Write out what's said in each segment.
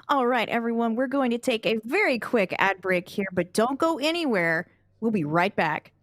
All right, everyone, we're going to take a very quick ad break here, but don't go anywhere. We'll be right back.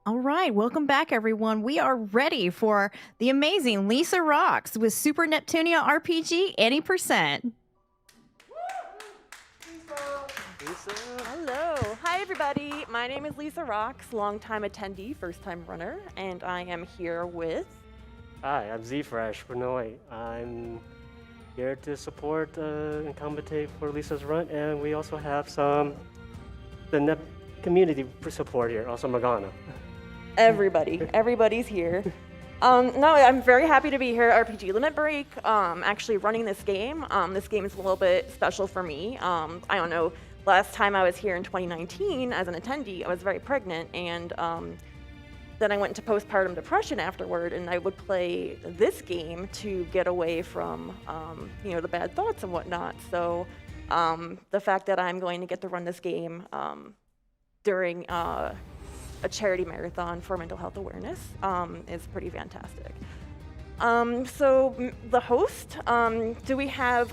All right, welcome back, everyone. We are ready for the amazing Lisa Rocks with Super Neptunia RPG any percent. Hello. Hi, everybody. My name is Lisa Rocks, longtime attendee, first-time runner, and I am here with... Hi, I'm Z-Fresh Benoit. I'm here to support and commentate for Lisa's run, and we also have the NEP community support here, also Magana. Everybody's here. No, I'm very happy to be here at RPG Limit Break, actually running this game. This game is a little bit special for me. I don't know, last time I was here in 2019 as an attendee, I was very pregnant, and then I went into postpartum depression afterward, and I would play this game to get away from, the bad thoughts and whatnot. So the fact that I'm going to get to run this game during a charity marathon for mental health awareness is pretty fantastic. So the host, do we have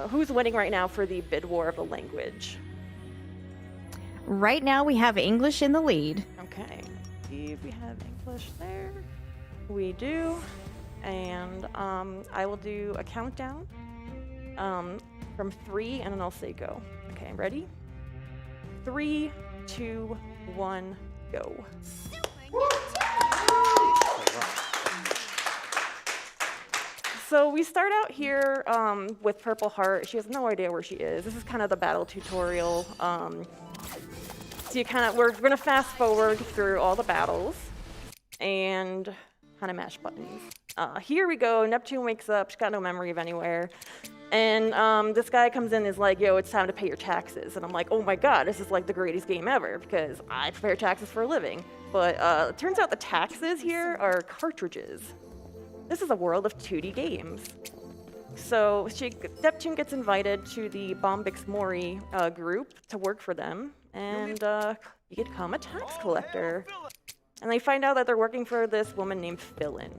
who's winning right now for the bid war of the language? Right now, we have English in the lead. Okay, let's see if we have English there. We do, and I will do a countdown from 3, and then I'll say go. Okay, ready? 3, 2, 1, go. So we start out here with Purple Heart. She has no idea where she is. This is kind of the battle tutorial. So we're gonna fast forward through all the battles and kind of mash buttons. Here we go. Neptune wakes up. She's got no memory of anywhere. And this guy comes in and is like, yo, it's time to pay your taxes. And I'm like, oh my God, this is like the greatest game ever because I prepare taxes for a living. But it turns out the taxes here are cartridges. This is a world of 2D games. So Neptune gets invited to the Bombix Mori group to work for them. And you become a tax collector. And they find out that they're working for this woman named Philin.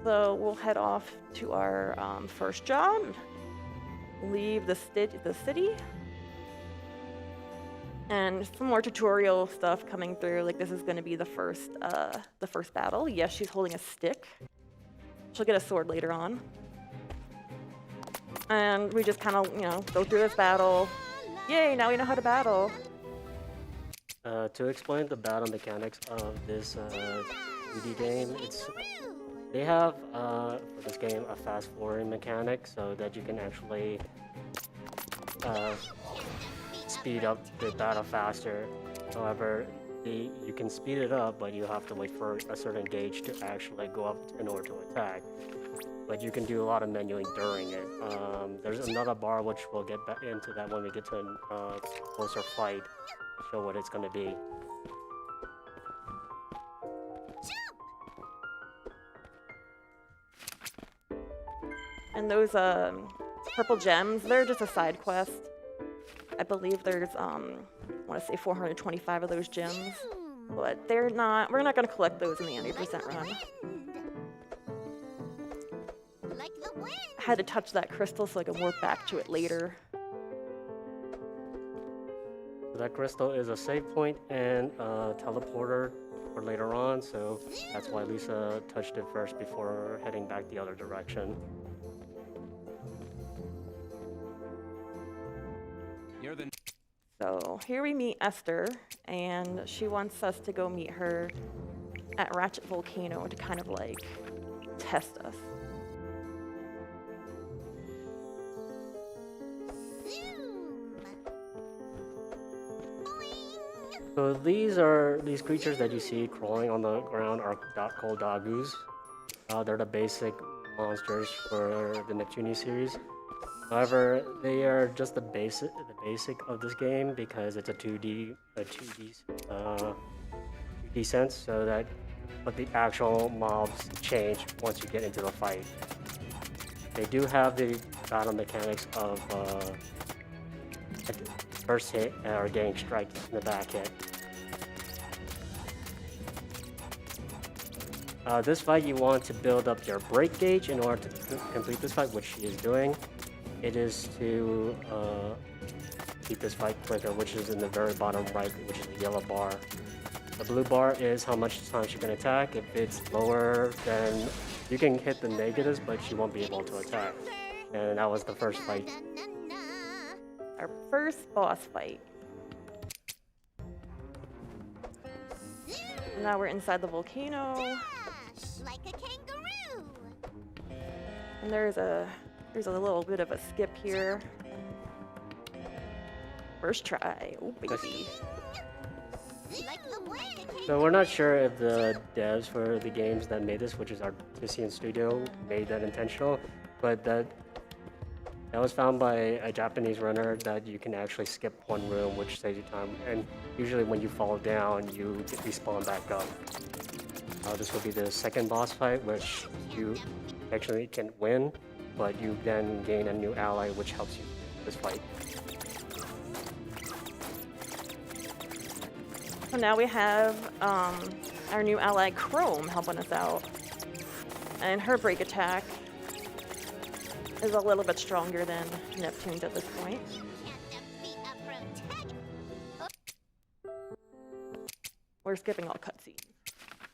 So we'll head off to our first job, leave the city, and some more tutorial stuff coming through. Like this is going to be the first battle. Yes, she's holding a stick. She'll get a sword later on, and we just kind of go through this battle. Yay! Now we know how to battle. To explain the battle mechanics of this 2D game, they have, for this game, a fast-forwarding mechanic so that you can actually speed up the battle faster. However, you can speed it up, but you have to wait for a certain gauge to actually go up in order to attack. But you can do a lot of menuing during it. There's another bar which we'll get back into that when we get to a closer fight to show what it's going to be. And those purple gems, they're just a side quest. I believe there's, I want to say 425 of those gems. But we're not going to collect those in the 90% run. I had to touch that crystal so I can work back to it later. So that crystal is a save point and a teleporter for later on, so that's why Lisa touched it first before heading back the other direction. So here we meet Esther, and she wants us to go meet her at Ratchet Volcano to kind of like test us. So these creatures that you see crawling on the ground are called Dagus. They're the basic monsters for the Neptunia series. However, they are just the basic of this game because it's a 2D sense, so that but the actual mobs change once you get into the fight. They do have the battle mechanics of first hit or getting strike in the back hit. This fight, you want to build up your break gauge in order to complete this fight, which she is doing. It is to keep this fight quicker, which is in the very bottom right, which is the yellow bar. The blue bar is how much time she can attack. If it's lower, then you can hit the negatives, but she won't be able to attack. And that was the first fight. Our first boss fight. Now we're inside the volcano. Like a kangaroo. And there's a little bit of a skip here. First try. Oh baby. Like the wind. So we're not sure if the devs for the games that made this, which is Artisan Studio, made that intentional, but that was found by a Japanese runner that you can actually skip one room, which saves you time. And usually when you fall down, you respawn back up. This will be the second boss fight, which you actually can win, but you then gain a new ally, which helps you in this fight. So now we have our new ally Chrome helping us out. And her break attack is a little bit stronger than Neptune's at this point. We're skipping all cutscenes.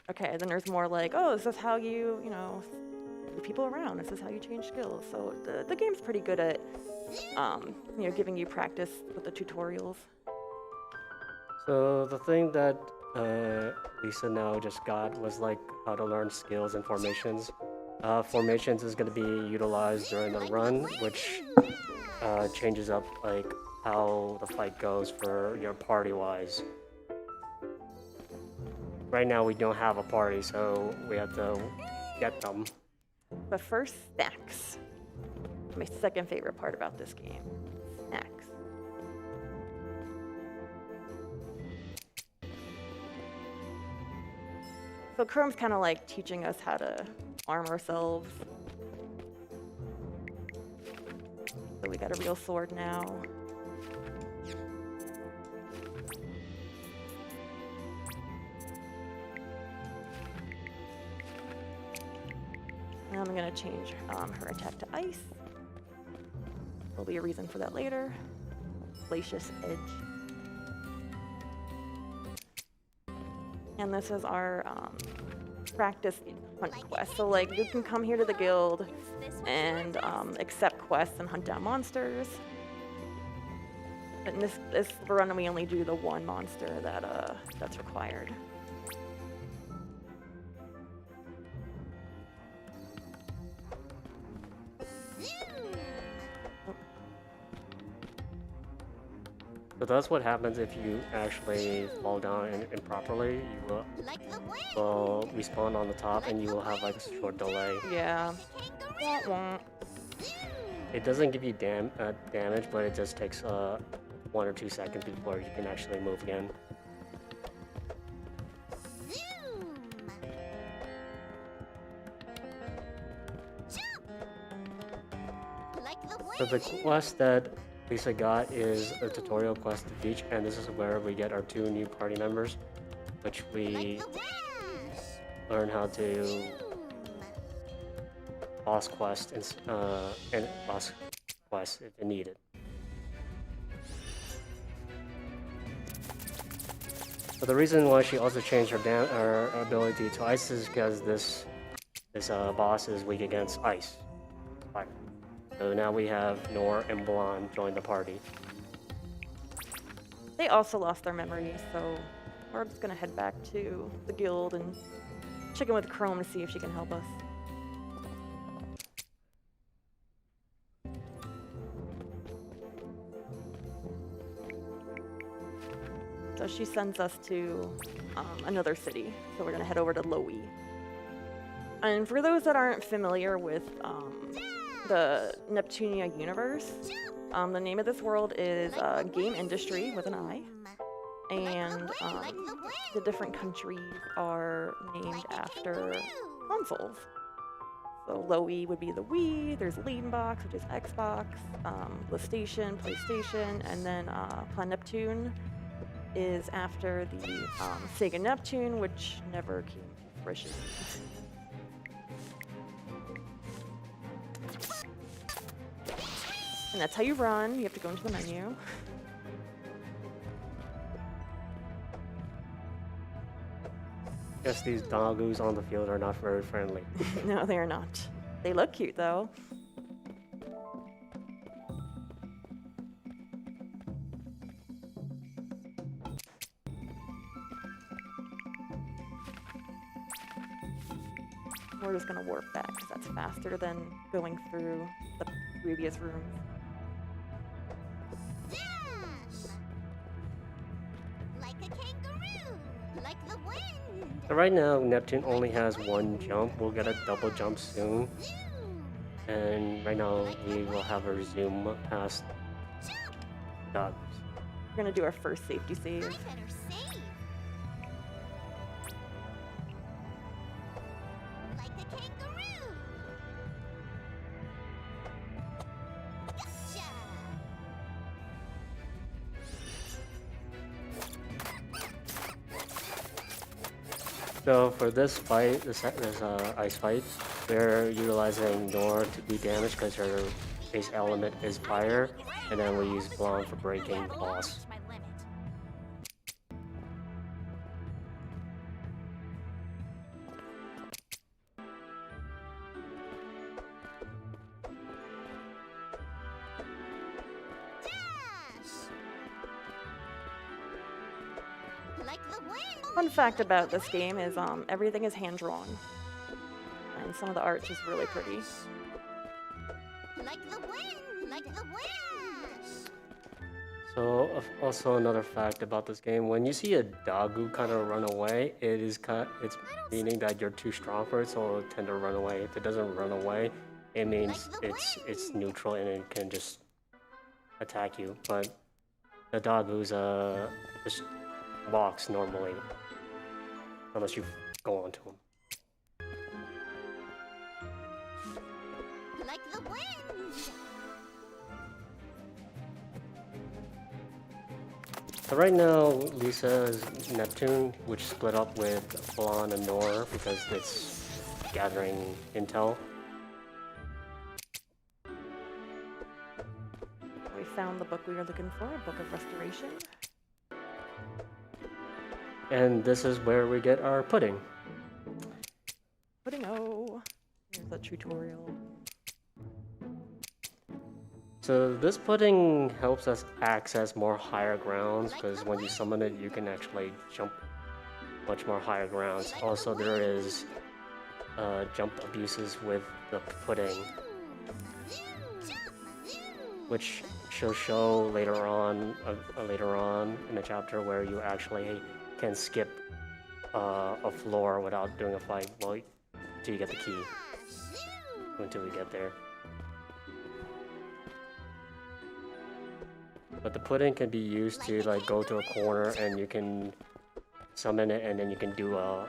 Okay, then there's more like, oh, this is how you move people around. This is how you change skills. So the game's pretty good at, giving you practice with the tutorials. So the thing that Lisa now just got was like how to learn skills and formations. Formations is going to be utilized during the run, which changes up like how the fight goes for your party-wise. Right now we don't have a party, so we have to get them. But first, snacks. My second favorite part about this game. Snacks. So Chrome's kind of like teaching us how to arm ourselves. So we got a real sword now. And I'm gonna change her attack to ice. There'll be a reason for that later. Glacius Edge. And this is our practice hunt quest. So like you can come here to the guild and accept quests and hunt down monsters. But in this run we only do the one monster that's required. So that's what happens if you actually fall down improperly. You will respawn on the top, and you will have like a short delay. Yeah. Wah, wah. It doesn't give you damage, but it just takes 1 or 2 seconds before you can actually move again. So the quest that Lisa got is a tutorial quest to beach, and this is where we get our 2 new party members, which we learn how to boss quest and boss quest if needed. But the reason why she also changed her ability to ice is because this boss is weak against ice. Fire. So now we have Nor and Blonde join the party. They also lost their memory, so we're just gonna head back to the guild and check in with Chrome to see if she can help us. So she sends us to another city, so we're gonna head over to Lowy. And for those that aren't familiar with the Neptunia universe, the name of this world is Game Industry with an I, and the different countries are named after consoles. So Lowy would be the Wii, there's Leanbox, which is Xbox, PlayStation, and then Plan Neptune is after the Sega Neptune, which never came to fruition. And that's how you run. You have to go into the menu. Guess these doggoos on the field are not very friendly. No, they are not. They look cute though. We're just gonna warp back because that's faster than going through the previous rooms. Like a kangaroo, like the wind. So right now, Neptune only has 1 jump. We'll get a double jump soon. And right now, we will have her zoom past dogs. We're gonna do our first safety save. I better save. Like a kangaroo. Gotcha. So for this fight, this ice fight, we're utilizing Nor to do damage because her base element is fire, and then we use Blonde for breaking the boss. My limit. Dash. Like the Fun fact about this game is everything is hand drawn, and some of the art is really pretty. Like the wind, like the wind. So also another fact about this game, when you see a Dagu kind of run away, it's meaning that you're too strong for it, so it'll tend to run away. If it doesn't run away, it means it's neutral and it can just attack you. But the Dagu's just walks normally, unless you go onto him. Like the wind. So right now, Lisa's Neptune, which split up with Falon and Nor because it's gathering intel. We found the book we were looking for, a book of restoration. And this is where we get our pudding. Pudding-o. Here's a tutorial. So this pudding helps us access more higher grounds because when you summon it, you can actually jump much more higher grounds. Also, there is jump abuses with the pudding, which she'll show later on in the chapter where you actually can skip a floor without doing a fight until you get the key. Until we get there. But the pudding can be used to like go to a corner and you can summon it and then you can do a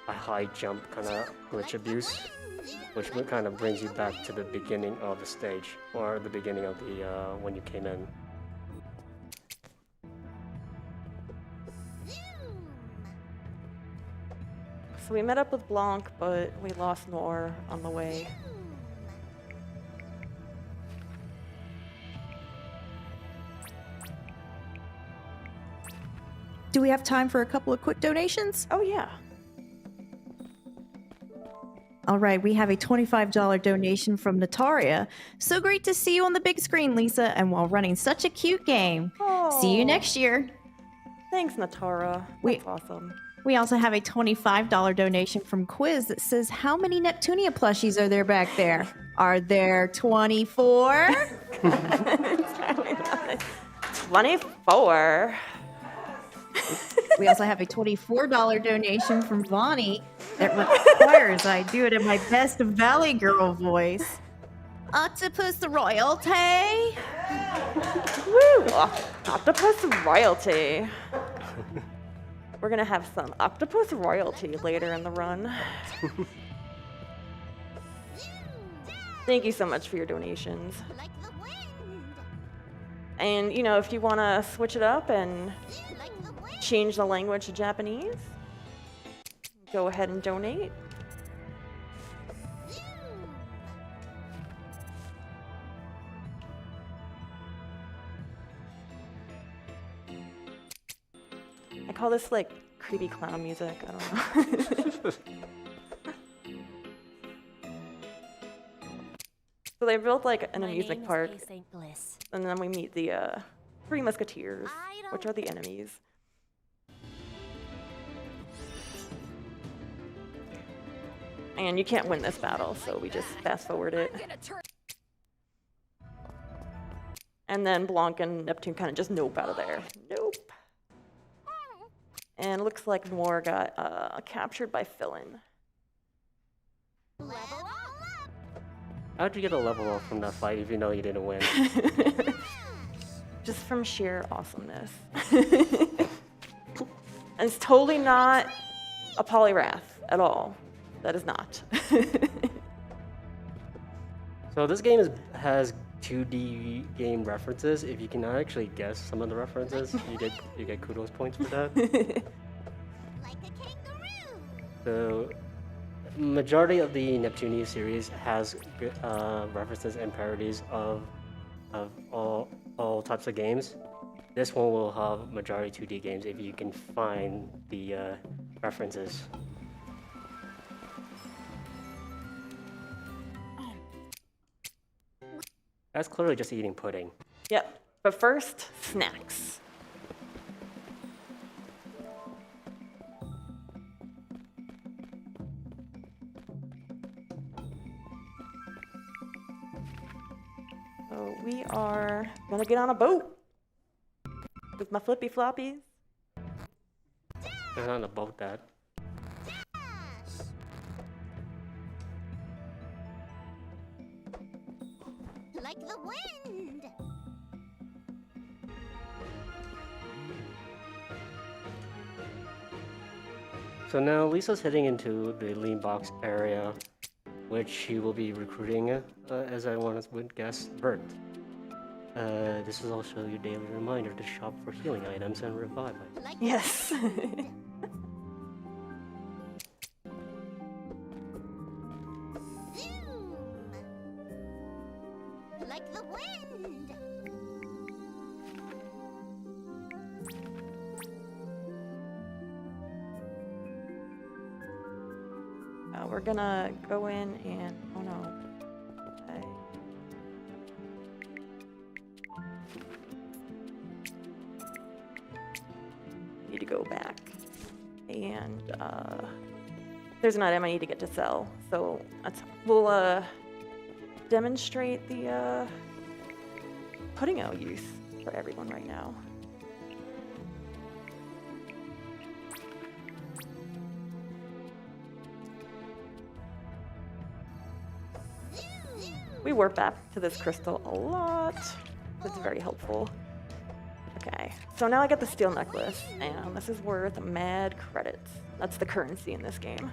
high jump kind of glitch abuse, which kind of brings you back to the beginning of the stage or the beginning of the when you came in. So we met up with Blanc, but we lost Nor on the way. Do we have time for a couple of quick donations? Oh yeah. All right, we have a $25 donation from Nataria. So great to see you on the big screen, Lisa, and while running such a cute game. See you Oh. next year. Thanks, Natara. That's awesome. We also have a $25 donation from Quiz that says, how many Neptunia plushies are there back there? Are there 24? 24. We also have a $24 donation from Vonnie that requires I do it in my best Valley Girl voice. Octopus royalty. Woo! Octopus royalty. We're gonna have some octopus royalty later in the run. Thank you so much for your donations. Like the wind. And you know, if you wanna switch it up and Like the wind. change the language to Japanese, go ahead and donate. I call this like creepy clown music. I don't know. So they built like an amusement park, and then we meet the Three Musketeers, which are the enemies. And you can't win this battle, so we just fast forward it. And then Blanc and Neptune kind of just nope out of there. Nope. And it looks like Noir got captured by Philin. Level up. How'd you get a level up from that fight even though you didn't win? Just from sheer awesomeness. And it's totally not a polyrath at all. That is not. So this game has 2D game references. If you can actually guess some of the references, you get kudos points for that. Like a kangaroo. The majority of the Neptunia series has references and parodies of all types of games. This one will have majority 2D games if you can find the references. That's clearly just eating pudding. Yep. But first, snacks. So we are gonna get on a boat with my flippy floppies. There's not a boat that. Dash. Like the wind. So now Lisa's heading into the lean box area, which she will be recruiting, as I would guess, Bert. This is also your daily reminder to shop for healing items and revive items. Like Yes. the wind. Zoom. Like the wind. We're gonna go in and oh no. Okay. Need to go back. And there's an item I need to get to sell. So we'll demonstrate the pudding owl use for everyone right now. We warp back to this crystal a lot. It's very helpful. Okay, so now I get the steel necklace, and this is worth mad credits. That's the currency in this game.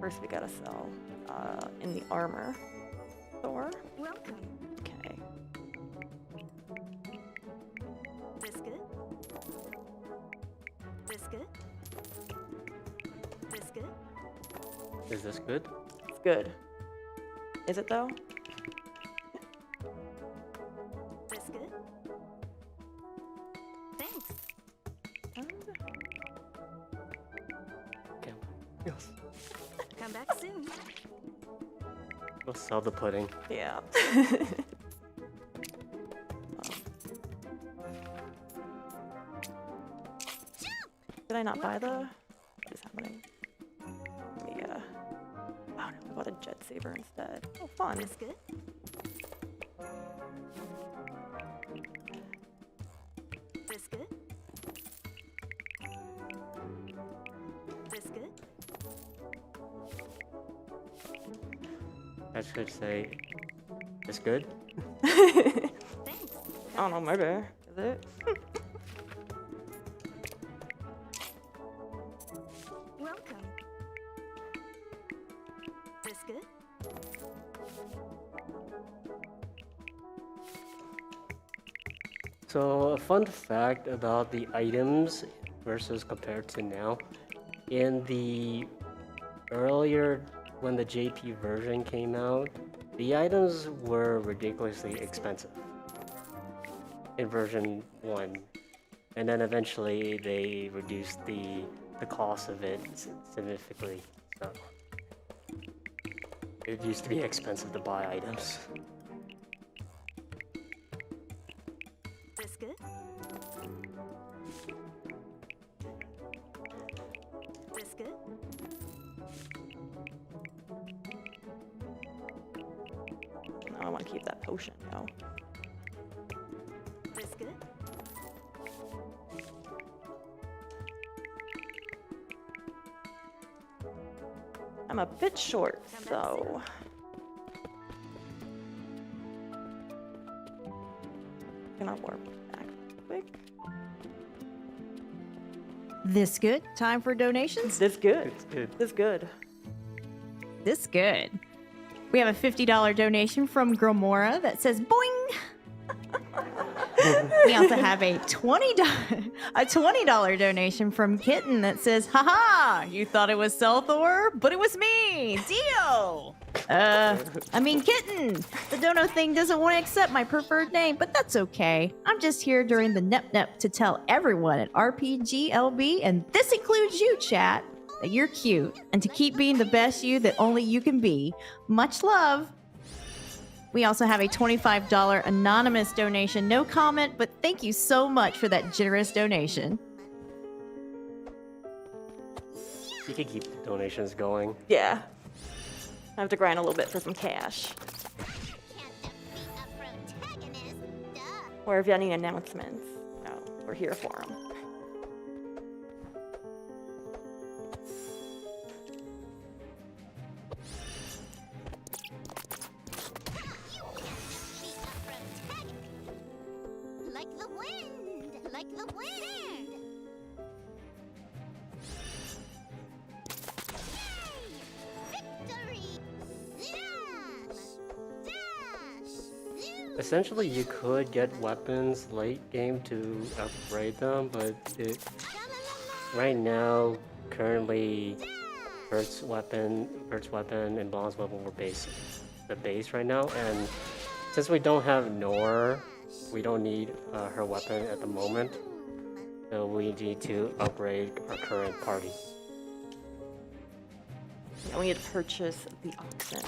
First, we gotta sell in the armor store. Welcome. Okay. Biscuit. Biscuit. Biscuit. Is this good? It's good. Is it though? Biscuit. Thanks. Okay. Yes. Come back soon. We'll sell the pudding. Yeah. Did I not buy the? What is happening? Yeah. Oh no, I bought a jet saber instead. Oh, fun. Biscuit. Biscuit. Biscuit. I should say, it's good. Thanks. I don't know, maybe. Is it? Welcome. Biscuit. So a fun fact about the items versus compared to now, in the earlier, when the JP version came out, the items were ridiculously expensive in version 1. And then eventually they reduced the cost of it significantly. So it used to be expensive to buy items. Biscuit. Biscuit. No, I want to keep that potion, you know. Biscuit. I'm a bit short, so. Gonna warp back quick. This good? Time for donations? This good. It's good. This good. This good. We have a $50 donation from Gromora that says boing. We also have a $20 donation from Kitten that says, haha, you thought it was Selthor, but it was me, Dio. Kitten, the dono thing doesn't want to accept my preferred name, but that's okay. I'm just here during the Nep to tell everyone at RPGLB, and this includes you, chat, that you're cute, and to keep being the best you that only you can be. Much love. We also have a $25 anonymous donation. No comment, but thank you so much for that generous donation. You can keep the donations going. Yeah. I have to grind a little bit for some cash. Can't defeat a protagonist. Duh. Or if you have any announcements, no, we're here for them. Like the wind, like the wind. Yay! Victory! Dash! Dash! Zoom! Essentially, you could get weapons late game to upgrade them, but right now, currently, Bert's weapon, and Blonde's weapon were the base right now, and since we don't have Nor, we don't need her weapon at the moment, so we need to upgrade our current party. Yeah, we need to purchase the oxen.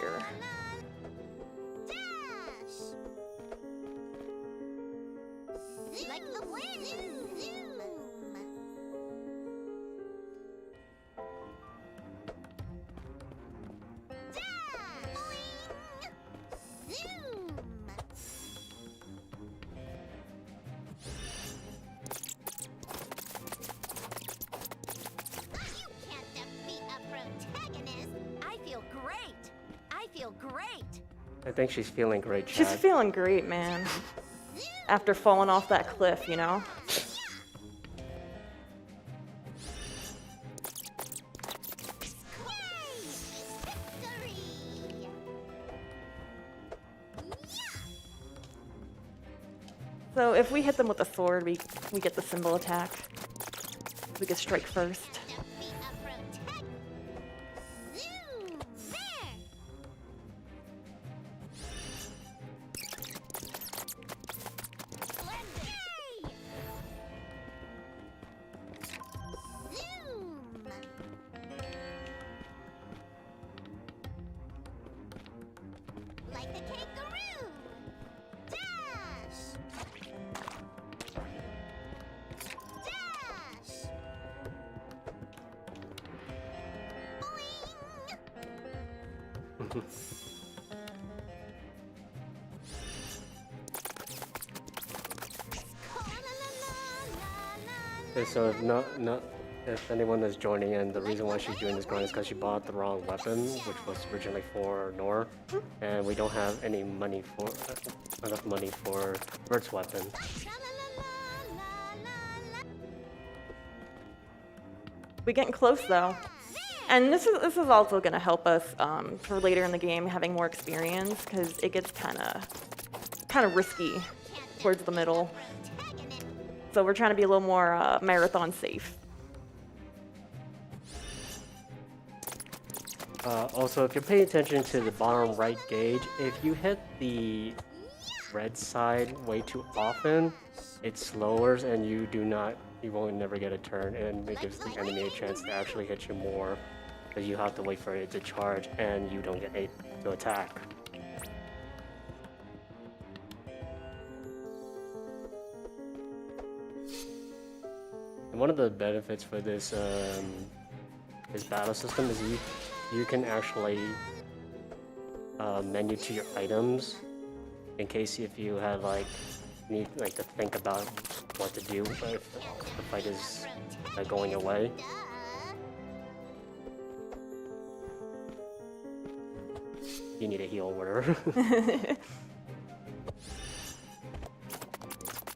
Here. Dash! Like the wind. Zoom! Dash! Boing! Zoom! You can't defeat a protagonist. I feel great. I feel great. I think she's feeling great, She's Chad. feeling great, man. After falling off that cliff, you know? Victory! So if we hit them with a sword, we get the symbol attack. We can strike first. Defeat a protagonist. Zoom! There! Yay! Zoom! Like a kangaroo! Dash! Dash! Boing! Okay, so if anyone is joining in, the reason why she's doing this grind is because she bought the wrong weapon, which was originally for Nor, and we don't have any money for enough money for Bert's weapon. We're getting close though. And this is also gonna help us for later in the game having more experience because it gets kind of risky towards the middle. So we're trying to be a little more marathon safe. Also, if you're paying attention to the bottom right gauge, if you hit the red side way too often, it slowers and you won't never get a turn, and it gives the enemy a chance to actually hit you more, because you have to wait for it to charge and you don't get able to attack. And one of the benefits for this battle system is you can actually menu to your items in case if you have need to think about what to do if the fight is going away. You need a heal or whatever.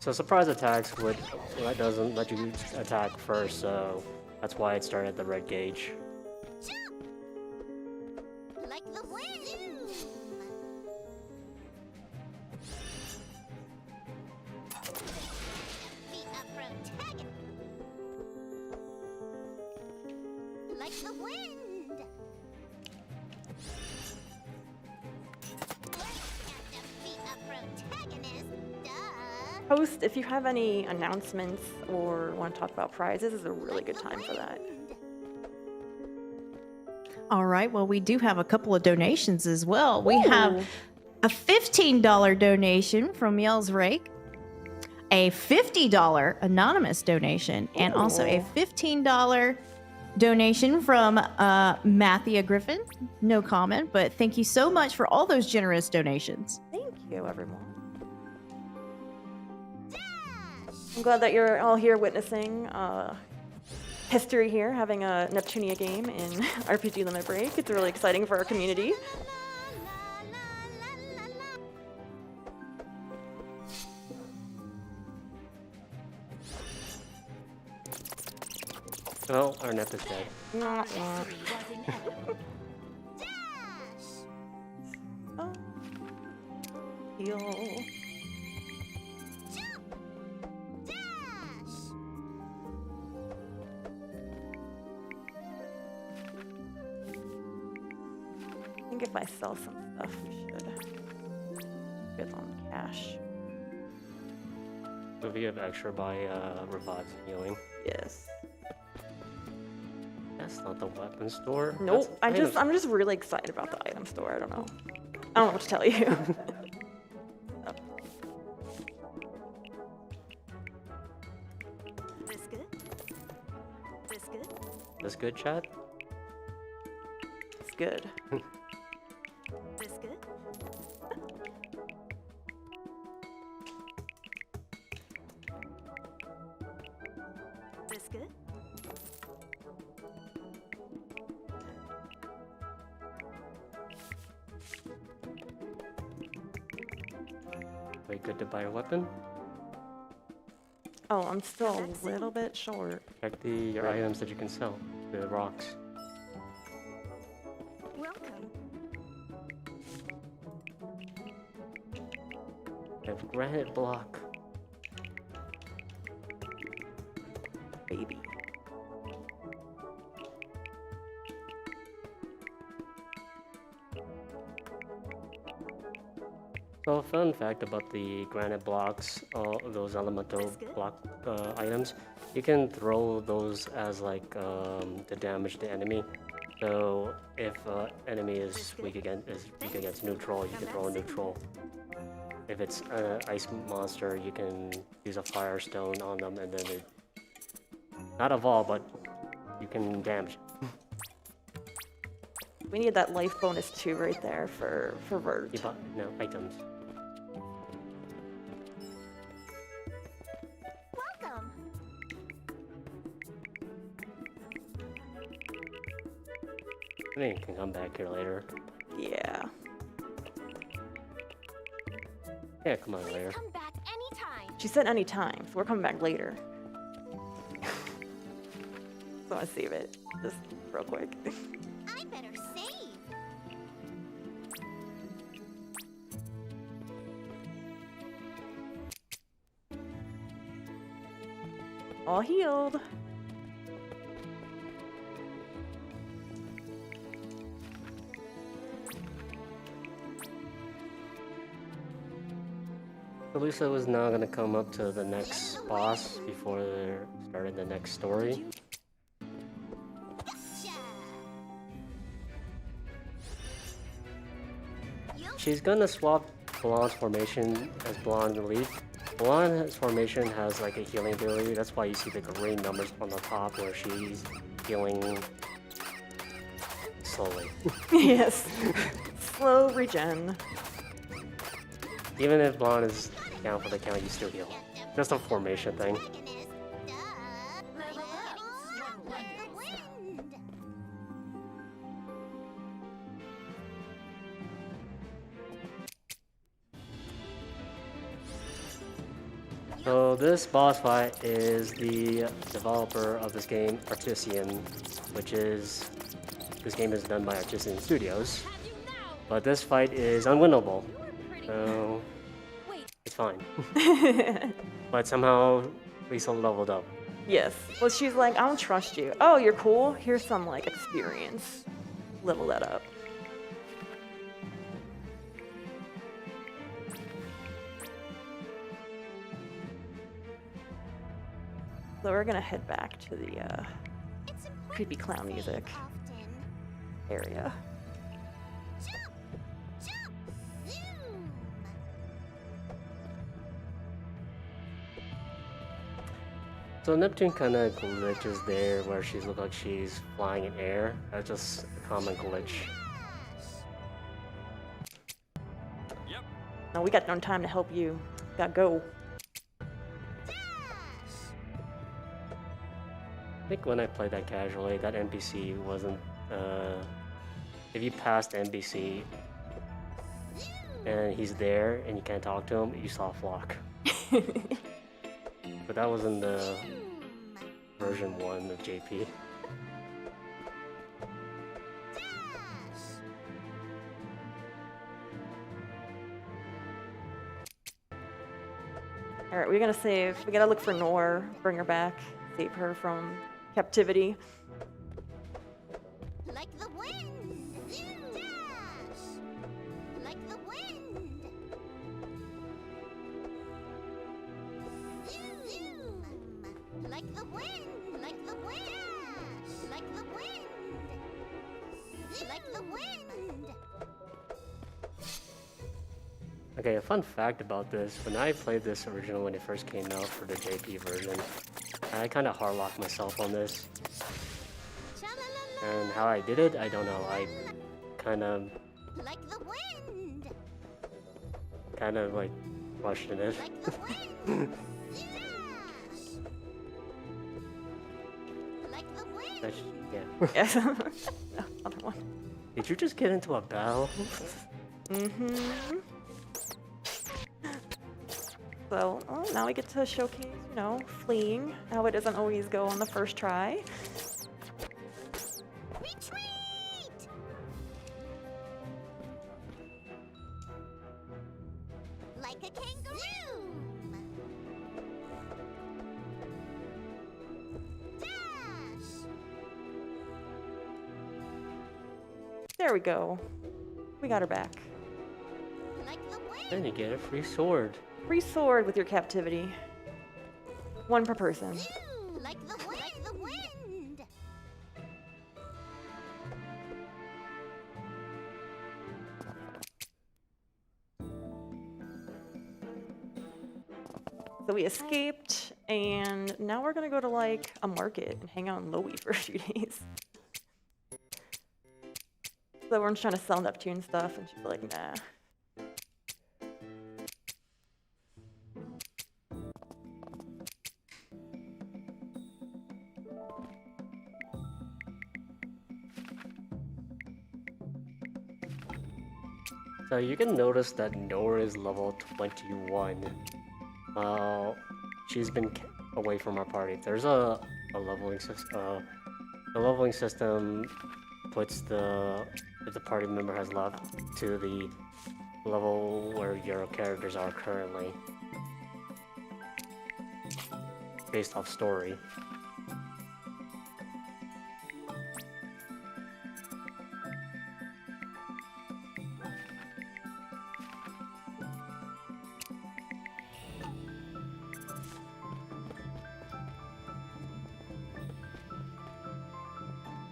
So surprise attacks doesn't let you attack first, so that's why it started at the red gauge. Like the wind. Defeat a protagonist. Like the wind. Can't defeat a protagonist. Duh. Host, if you have any announcements or want to talk about prizes, this is a really good time for that. All right. Well, we do have a couple of donations as well. We have Ooh. a $15 donation from Yells Rake, a $50 anonymous donation, and also a Ooh. $15 donation from Mathia Griffin. No comment, but thank you so much for all those generous donations. Thank you, everyone. I'm glad that you're all here witnessing history here, having a Neptunia game in RPG Limit Break. It's really exciting for our community. Oh, our Nep is dead. Mwah, mwah. Oh. Heal. I think if I sell some stuff, we should get on cash. So if you have extra by revives and healing. Yes. That's not the weapon store. Nope. That's I'm just really excited about the item store. I don't know. I don't know what to tell you. This good? This good? That's good, chat. It's good. This good? This good? Wait, good to buy a weapon? Oh, I'm still a little bit short. Check your items that you can sell. The rocks. Welcome. I have granite block. Baby. So, fun fact about the granite blocks, those elemental block items, you can throw those as like to damage the enemy. So, if enemy is weak against neutral, you can throw a neutral. If it's an ice monster, you can use a firestone on them, and then it not evolve, but you can damage. We need that life bonus too right there for Vert. No items. Welcome. I mean, you can come back here later. Yeah. Yeah, come on later. Come back anytime. She said anytime, so we're coming back later. So I want to save it just real quick. I better save. All healed. Lisa was now gonna come up to the next boss before they started the next story. She's gonna swap Blonde's formation as Blonde and Leaf. Blonde's formation has like a healing ability. That's why you see the green numbers on the top where she's healing slowly. Yes. Slow regen. Even if Blonde is down for the count, you still heal. Just a formation thing. Level up. Like the wind. So this boss fight is the developer of this game, Artisan, which is this game is done by Artisan Studios. But this fight is unwinnable, so it's fine. But somehow Lisa leveled up. Yes. Well, she's like, I don't trust you. Oh, you're cool? Here's some, like, experience. Level that up. So we're gonna head back to the creepy clown music. area. Jump! Jump! Zoom! So Neptune kind of glitches there where she looks like she's flying in air. That's just a common glitch. No, we got no time to help you. Gotta go. I think when I played that casually, that NPC wasn't. If you passed the NPC and he's there and you can't talk to him, you saw a flock. But that was in the version 1 of JP. Alright, we're gonna save. We gotta look for Nor, bring her back, save her from captivity. Like the wind! Zoom! Dash! Like the wind! Zoom! Like the wind! Like the wind! Dash! Like the wind! Like the wind! Okay, a fun fact about this, when I played this originally when it first came out for the JP version, I kind of hard locked myself on this. Cha-la-la-la! And how I did it, I don't know. I kind of Like the wind! like questioned it. Like the wind! Dash! Like the wind! That's, yeah. Yes. Other one. Did you just get into a battle? Mm-hmm. So, oh, now we get to showcase, you know, fleeing, how it doesn't always go on the first try. Retreat! Like a kangaroo! Dash! There we go. We got her back. Like the wind! Then you get a free sword. Free sword with your captivity. One per person. Like the wind! Like the wind! So we escaped, and now we're gonna go to like a market and hang out in Lowy for a few days. So everyone's trying to sell Neptune stuff, and she's like, nah. So you can notice that Nora is level 21. While she's been away from our party. There's a leveling system. The leveling system puts if the party member has left to the level where your characters are currently, based off story.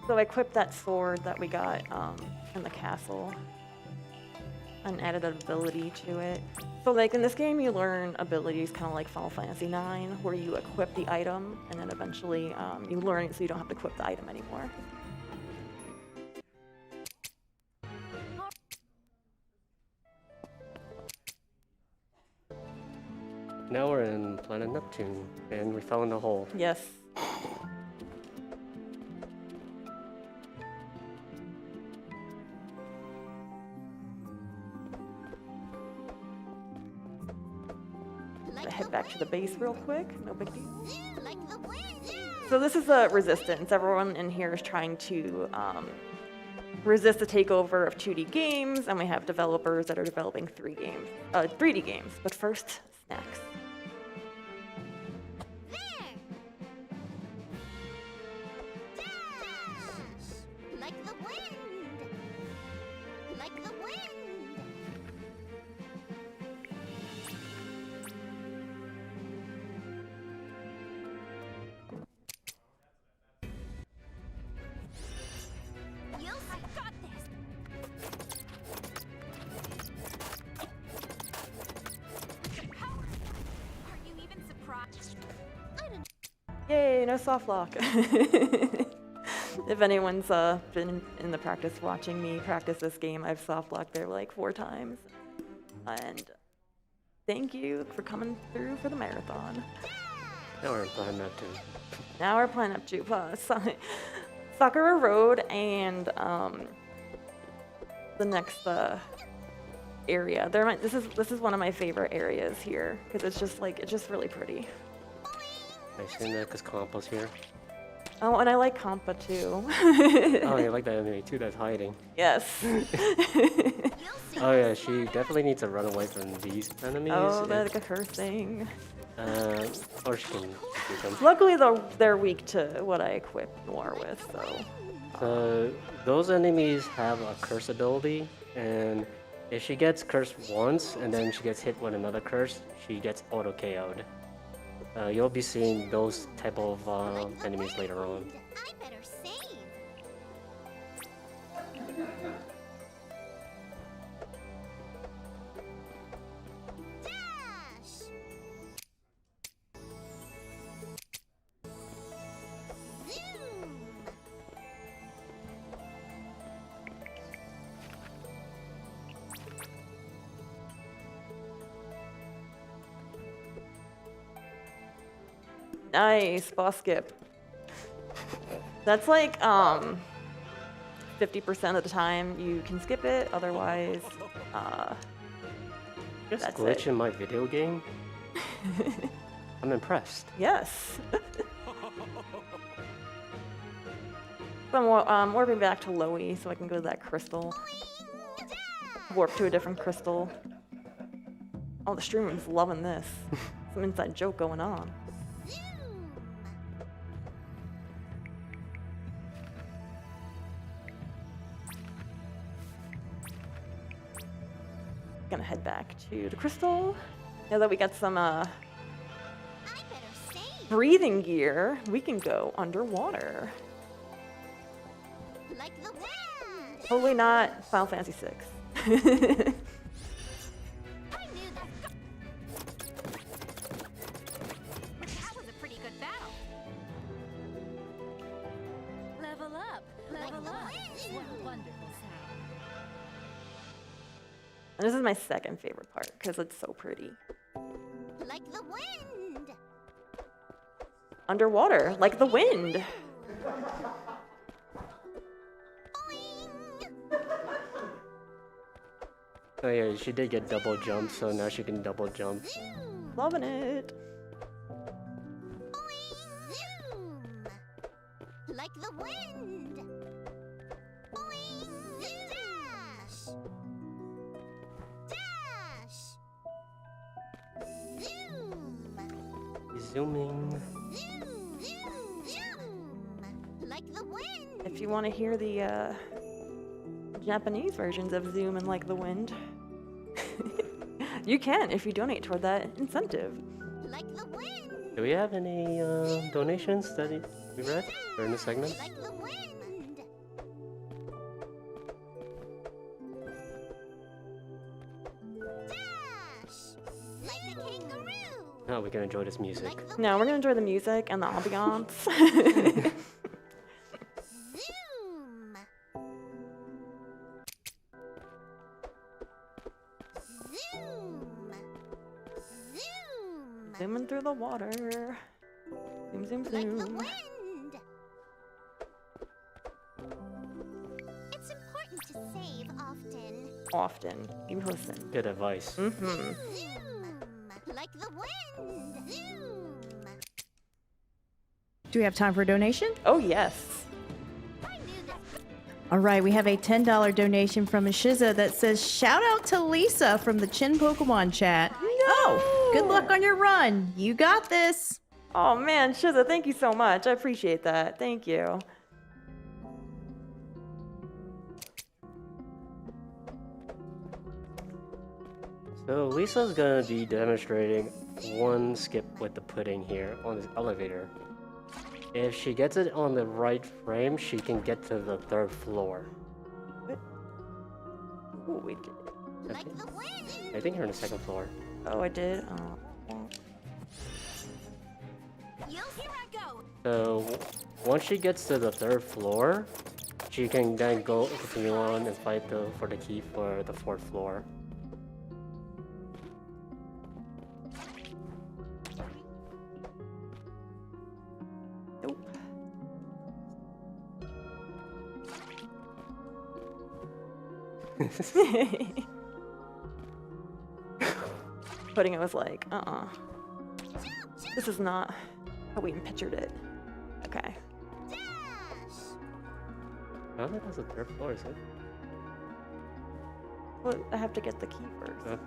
So I equipped that sword that we got in the castle and added an ability to it. So like in this game you learn abilities kind of like Final Fantasy IX where you equip the item and then eventually you learn it so you don't have to equip the item anymore. Now we're in planet Neptune, and we fell in a hole. Yes. Like Head the back to the base real quick, no big deal. wind! Like the wind! So this is a resistance. Everyone in here is trying to resist the takeover of 2D games, and we have developers that are developing 3D games. But first, snacks. There! Dash! Like the wind! Like the wind! You'll see. Got you know, soft lock. If anyone's been in the practice watching me practice this game, I've soft locked there like 4 times. And thank you for coming through for the marathon. Now we're playing Neptune. Now we're playing up to Sakura Road and the next area. This is one of my favorite areas here because it's just really pretty. I seen that because Compa's here. Oh, and I like Compa too. Oh, you like that enemy too that's hiding. Yes. Oh yeah, she definitely needs to run away from these enemies. Oh, that's like her thing. Or she can shoot them. Luckily, they're weak to what I equip Noir with, so. Those enemies have a curse ability, and if she gets cursed once and then she gets hit with another curse, she gets auto KO'd. You'll be seeing those type of enemies later on. I better save. Dash. Zoom. Nice, boss skip. That's like 50% of the time you can skip it, otherwise Just that's glitch it. in my video game? I'm impressed. Yes. So I'm warping back to Loey so I can go to that crystal. Warp to a different crystal. Oh, the streamer's loving this. Some inside joke going on. Gonna head back to the crystal. Now that we got some I better save. breathing gear, we can go underwater. Like the wind. Totally not Final Fantasy VI. I knew that. That was a pretty good battle. Level up! Level up! What a wonderful sound. And this is my second favorite part because it's so pretty. Like the wind. Underwater, like the wind. Oh yeah, she did get double jump, so now she can double jump. Loving it. Zoom. Like the wind. Dash. Dash. Zoom. Zooming. Zoom. Zoom. Zoom. Like the wind. If you want to hear the Japanese versions of Zoom and Like the Wind, you can if you donate toward that incentive. Like the wind. Do we have any donations that we read during the segment? Like the wind. Dash. Like the kangaroo. No, we can enjoy this music. Like the No, we're gonna enjoy the music and the ambiance. Zoom. Zoom. Zoom. Zooming through the water. Zoom, zoom, Like the zoom. wind. It's important to save often. Often. You listen. Good advice. Mm-hmm. Zoom. Like the wind. Zoom. Do we have time for a donation? Oh, yes. I knew that. All right, we have a $10 donation from Shiza that says, shout out to Lisa from the Chin Pokemon chat. Oh, good luck on your run. You got this. Oh, man, Shiza, thank you so much. I appreciate that. Thank you. So Lisa's gonna be demonstrating one skip with the pudding here on this elevator. If she gets it on the right frame, she can get to the 3rd floor. Oh, we did. Like the wind. I think you're on the 2nd floor. Oh, I did. Oh. Here I go. So once she gets to the 3rd floor, she can then go continue on and fight for the key for the 4th floor. Nope. Pudding, I was like, this is not how we pictured it. Okay. I don't think that's the 3rd floor, is it? Well, I have to get the key first. Oh.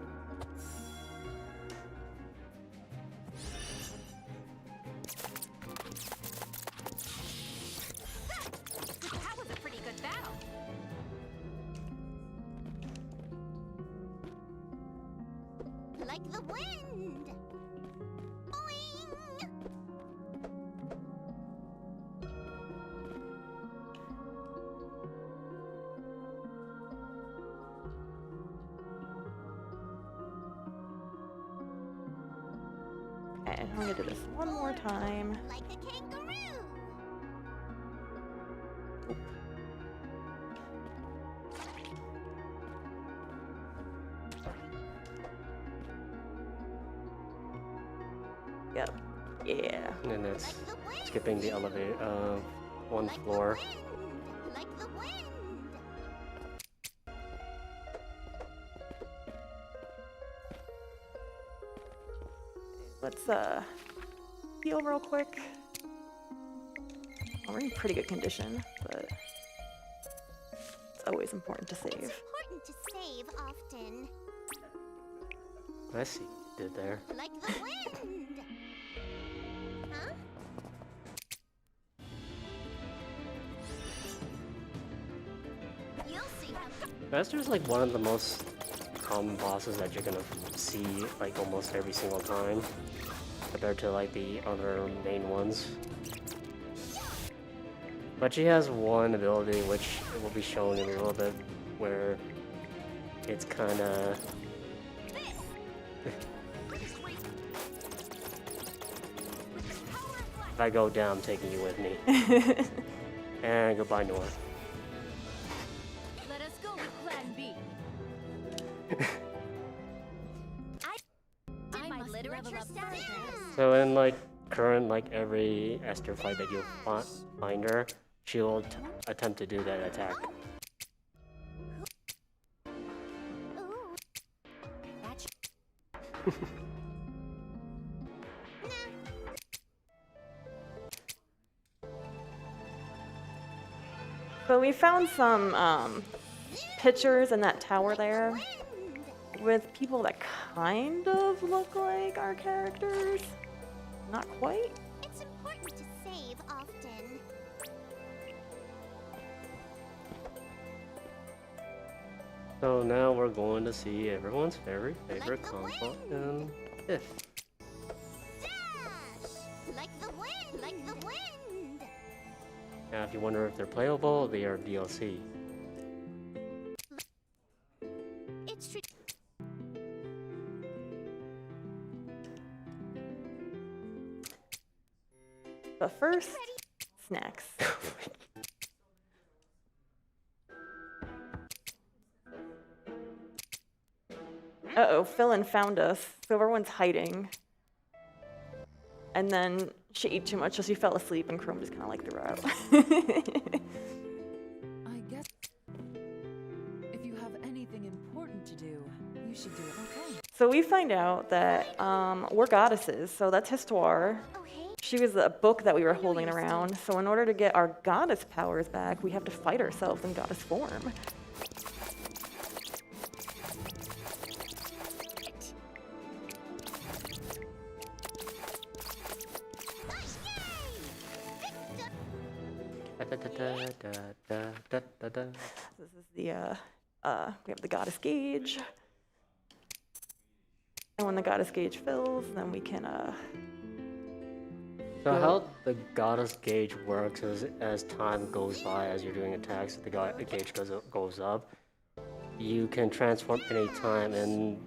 That was a pretty good battle. Like the wind. Boing. Okay, I'm gonna do this one more time. Like a kangaroo. Yep. Yeah. And it's Like the wind. skipping the elevator, 1 floor. Like the wind. Let's heal real quick. We're in pretty good condition, but it's always important to It's save. important to save often. I see what you did there. Like the wind. Huh? You'll see how. Master's like one of the most common bosses that you're gonna see like almost every single time, compared to like the other main ones. But she has one ability which will be shown in a little bit, where it's kind of if I go down, I'm taking you with me. And goodbye, Noah. Let us go with Plan B. I my must literature level up studies. further. So in like current like every Esther fight that you find her, she'll attempt to do that attack. Ooh. That's. So we found some pictures in that tower there Wind. with people that kind of look like our characters. Not quite. It's important to save often. So now we're going to see everyone's favorite Like the combo wind. in If. Dash. Like the wind. Like the wind. Now if you wonder if they're playable, they are DLC. It's true. But first, snacks. Uh-oh, Philin found us, so everyone's hiding. And then she ate too much, so she fell asleep, and Chrome just kind of like threw out. I guess if you have anything important to do, you should do it. Okay. So we find out that we're goddesses, so that's Histoire. Oh, hey. She was a book that we were holding around, so in order to get our goddess powers back, we have to fight ourselves in goddess form. This is the, we have the goddess gauge. And when the goddess gauge fills, then we can, So how the goddess gauge works is as time goes by, as you're doing attacks, the gauge goes up. You can transform any time, and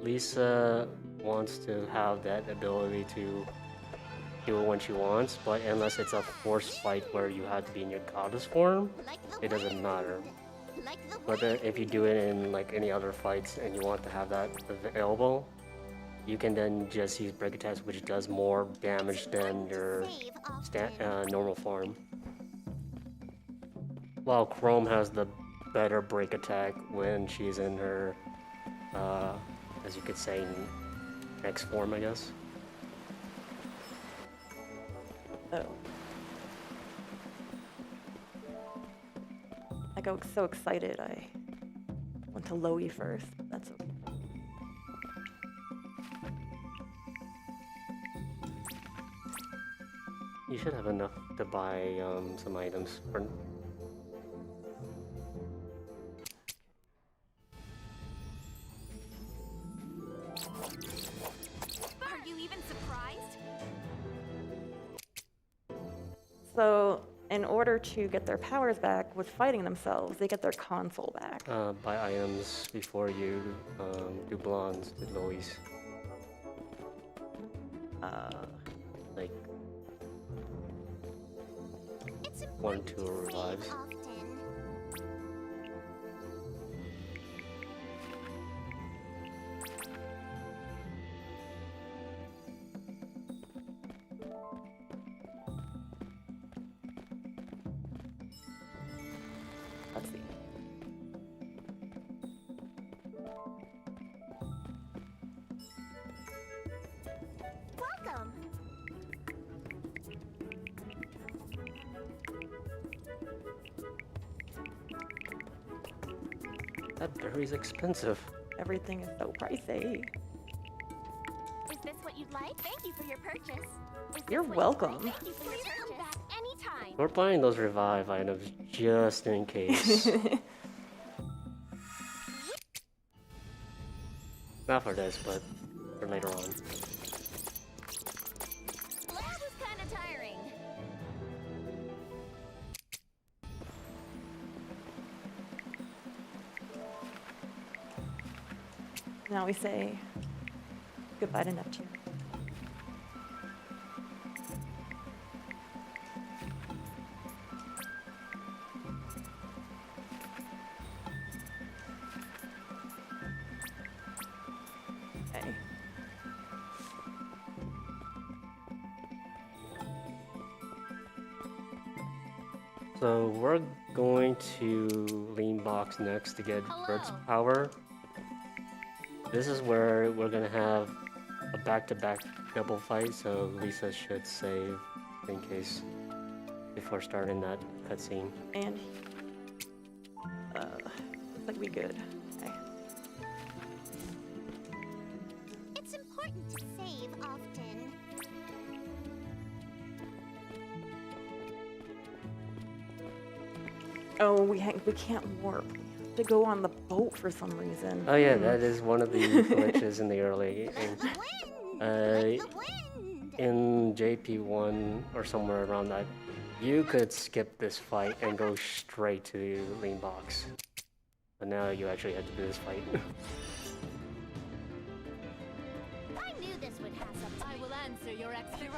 Lisa wants to have that ability to do it when she wants, but unless it's a forced fight where you have to be in your goddess form, it doesn't matter. But then if you do it in like any other fights and you want to have that available, you can then just use break attacks, which does more damage than your normal form. While Chrome has the better break attack when she's in her, as you could say, next form, I guess. Oh. I got so excited I went to Loey first. That's okay. You should have enough to buy some items for. Are you even surprised? So, in order to get their powers back with fighting themselves, they get their console back. Buy items before you do blondes to Lois. Like It's 1, important 2 to revives. save often. Let's see. Welcome. That berry's expensive. Everything is so pricey. Is this what you'd like? Thank you for your purchase. Is this You're what you'd welcome. like? Thank you for your purchase. Come back anytime. We're buying those revive items just in case. Not for this, but for later on. That was kind of tiring. Now we say goodbye to Neptune. Okay. So we're going to lean box next to get Bird's power. This is where we're gonna have a back-to-back double fight, so Lisa should save in case before starting that cutscene. And looks like we good. Okay. It's important to save often. Oh, we can't warp. We have to go on the boat for some reason. Oh yeah, that is one of the glitches in the early game. The wind. Like the wind. In JP1 or somewhere around that, you could skip this fight and go straight to the lean box. But now you actually have to do this fight. I knew this would have some. I will answer your exploration.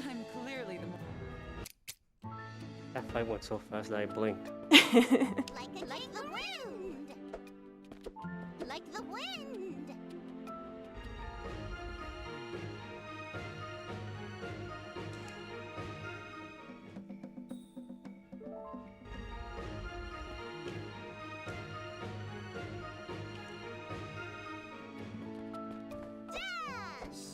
I'm clearly the That fight went so fast that I blinked. Like the wind. Like the wind. Dash.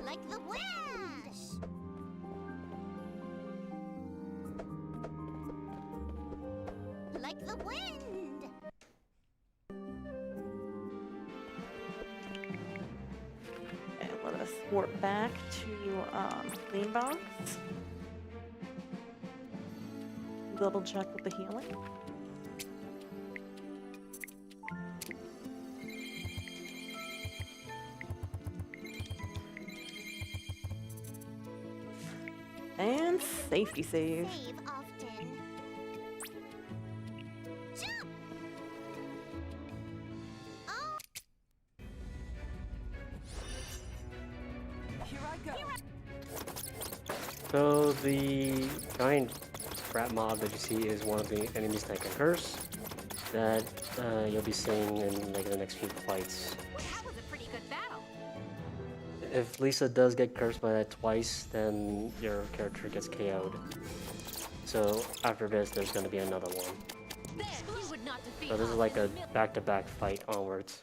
Like the wind. Like the wind. And let us warp back to lean box. double check with the healing. And safety save. Save often. Jump! Oh, Here I go. So the giant rat mob that you see is one of the enemies that can curse that you'll be seeing in like the next few fights. That was a pretty good battle. If Lisa does get cursed by that twice, then your character gets KO'd. So after this, there's going to be another one. Then you would not defeat So this is like a back-to-back fight onwards.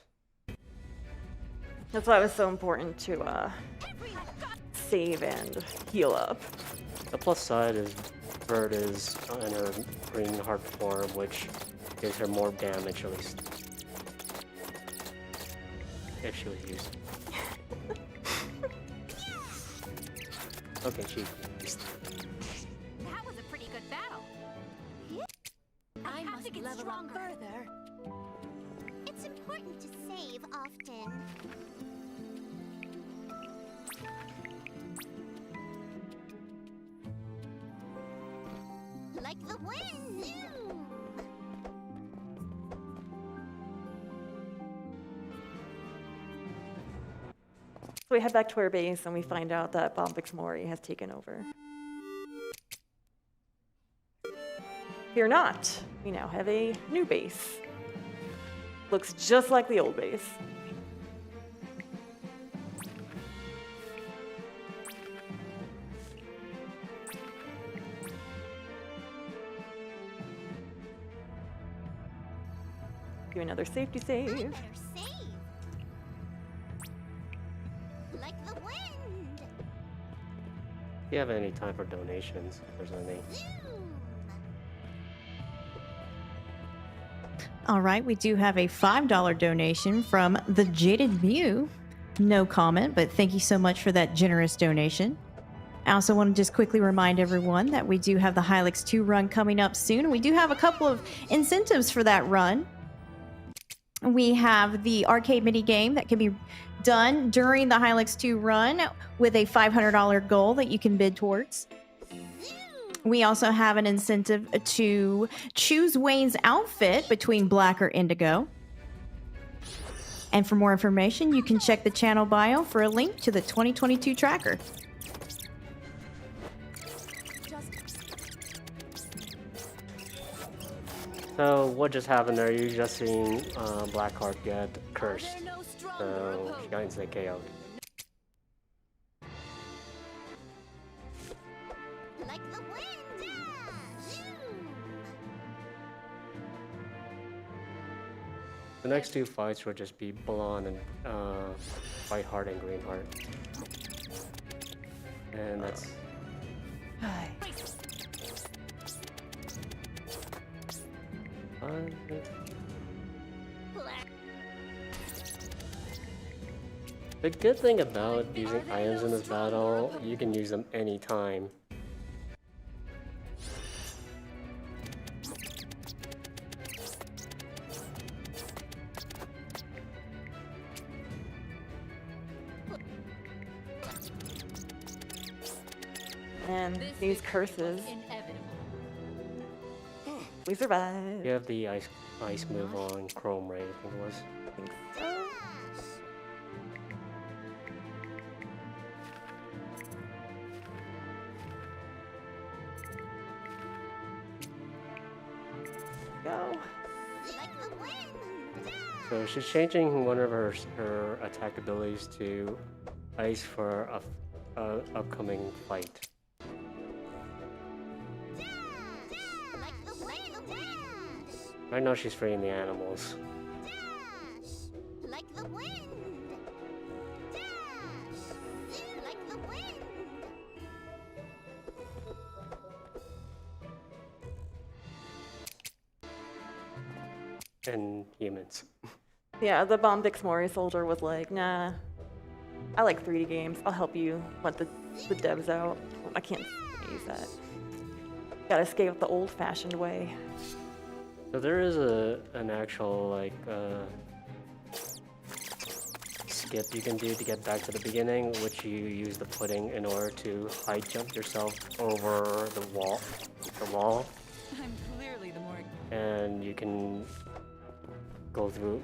That's why it was so important to save and heal up. The plus side is Bird is in her green heart form, which gives her more damage at least. If she was used. Okay, she used. That was a pretty good battle. I have to get stronger. Further. it's important to save often. Like the wind. Zoom. So we head back to our base and we find out that Bombix Mori has taken over. Fear not, we now have a new base. Looks just like the old base. Do another safety save. Better save. Like the wind. If you have any time for donations, if there's any. Zoom. All right, we do have a $5 donation from the Jaded Mew. No comment, but thank you so much for that generous donation. I also want to just quickly remind everyone that we do have the Hylix 2 run coming up soon. We do have a couple of incentives for that run. We have the arcade mini game that can be done during the Hylix 2 run with a $500 goal that you can bid towards. We also have an incentive to choose Wayne's outfit between black or indigo. And for more information, you can check the channel bio for a link to the 2022 tracker. So what just happened there? You just seen Blackheart get cursed. Are there no stronger So she opponents? got instantly KO'd. Like the wind. Zoom. The next two fights will just be Blonde and Whiteheart and Greenheart. And that's the good thing about using items in this battle, you can use them anytime. And This these is curses, inevitable. we survive. You have the ice move on Chrome Ray, I think it was. I think so. Dash. Go. Like the wind. Dash. So she's changing one of her attack abilities to ice for a upcoming fight. Dash. Like the wind. Dash. Right now she's freeing the animals. Dash. Like the wind. Dash. Like the wind. And humans. Yeah, the Bombix Mori soldier was like, nah, I like 3D games. I'll help you let the devs out. I can't use that. Gotta escape the old-fashioned way. So there is an actual like skip you can do to get back to the beginning, which you use the pudding in order to high jump yourself over the wall. I'm clearly the more And you can go through.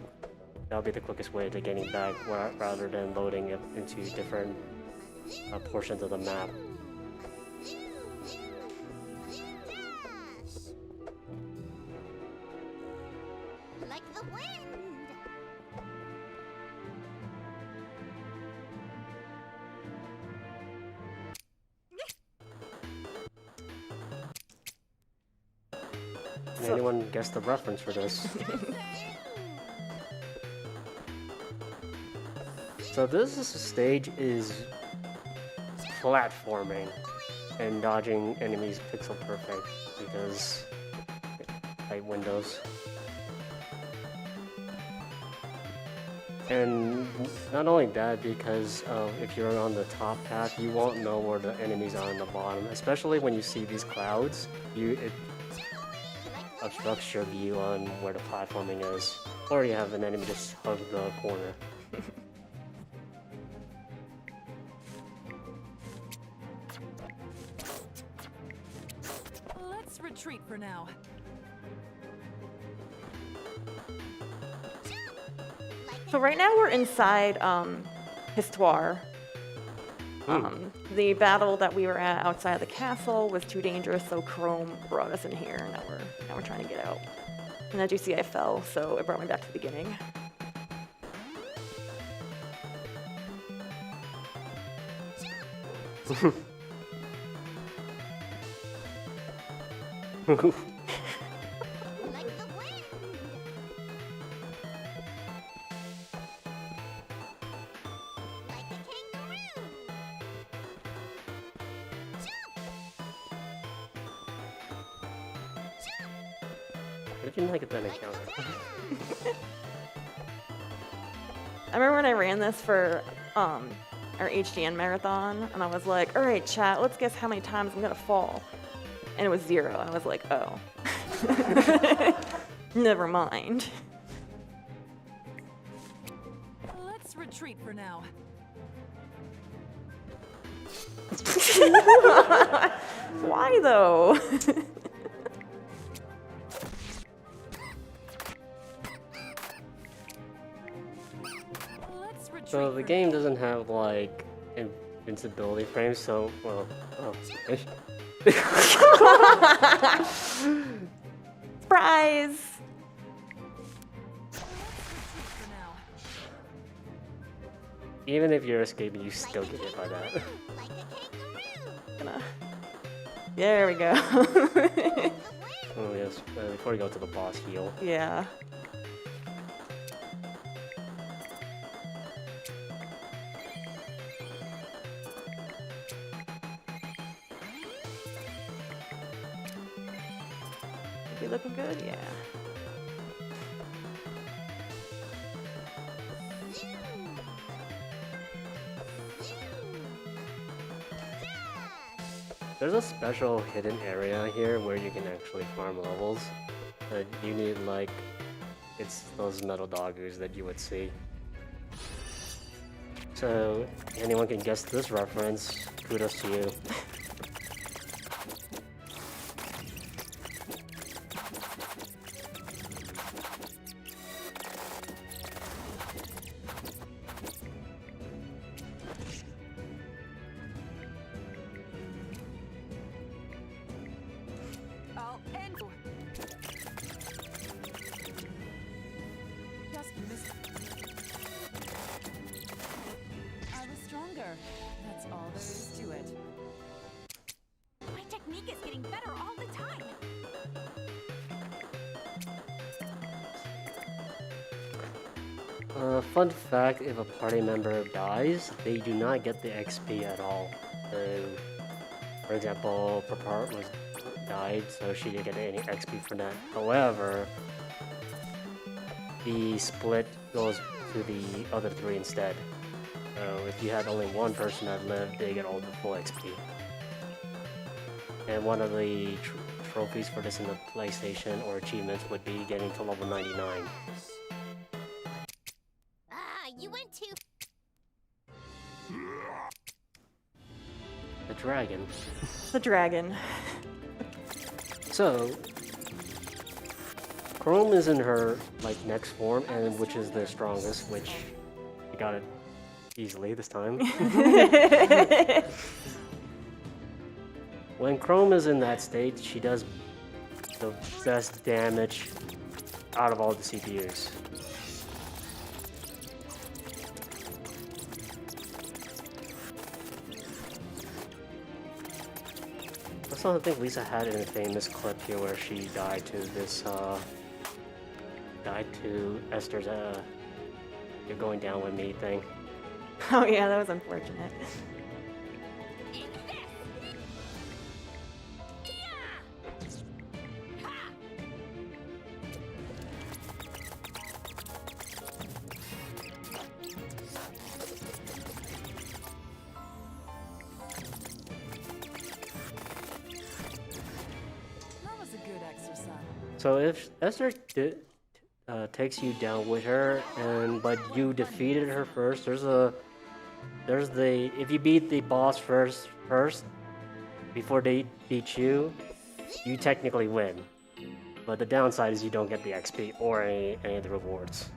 That'll be the quickest way to getting back, rather than loading it into different portions of the map. Like the wind. Can anyone guess the reference for this? So this stage is platforming and dodging enemies pixel perfect because tight windows. And not only that, because if you're on the top path, you won't know where the enemies are on the bottom. Especially when you see these clouds, it obstructs your view on where the platforming is. Or you have an enemy just hug the corner. Let's retreat for now. So right now we're inside Histoire. The battle that we were at outside of the castle was too dangerous, so Chrome brought us in here, and now we're trying to get out. And as you see, I fell, so it brought me back to the beginning. Like the wind. Like a kangaroo. What if you like that encounter? I remember when I ran this for our HDN marathon, and I was like, all right, chat, let's guess how many times I'm gonna fall. And it was 0. I was like, oh. Never mind. Let's retreat for now. Why though? Let's retreat So the for game doesn't have like invincibility frames, so well. Oh, Surprise! for now. even if you're escaping, you still get hit by that. Like a kangaroo. There we go. Oh yes, before you go to the boss, heal. Yeah. You looking good? Yeah. There's a special hidden area here where you can actually farm levels. But you need like, it's those metal doggers that you would see. So anyone can guess this reference, kudos to you. I'll end. Just missed. I was stronger. That's all there is to it. My technique is getting better all the time. Fun fact, if a party member dies, they do not get the XP at all. For example, Papart died, so she didn't get any XP for that. However, the split goes to the other 3 instead. So if you had only one person that lived, they get all the full XP. And one of the trophies for this in the PlayStation or achievements would be getting to level 99. Ah, you went too. The dragon. The dragon. So, Chrome is in her like next form, and which is the strongest, which I got it easily this time. When Chrome is in that state, she does the best damage out of all the CPUs. That's not the thing. Lisa had in a famous clip here where she died to this, died to Esther's, "You're going down with me" thing. Oh yeah, that was unfortunate. That was a good exercise. So if Esther takes you down with her, but you defeated her first, there's the if you beat the boss first before they beat you, you technically win. But the downside is you don't get the XP or any of the rewards.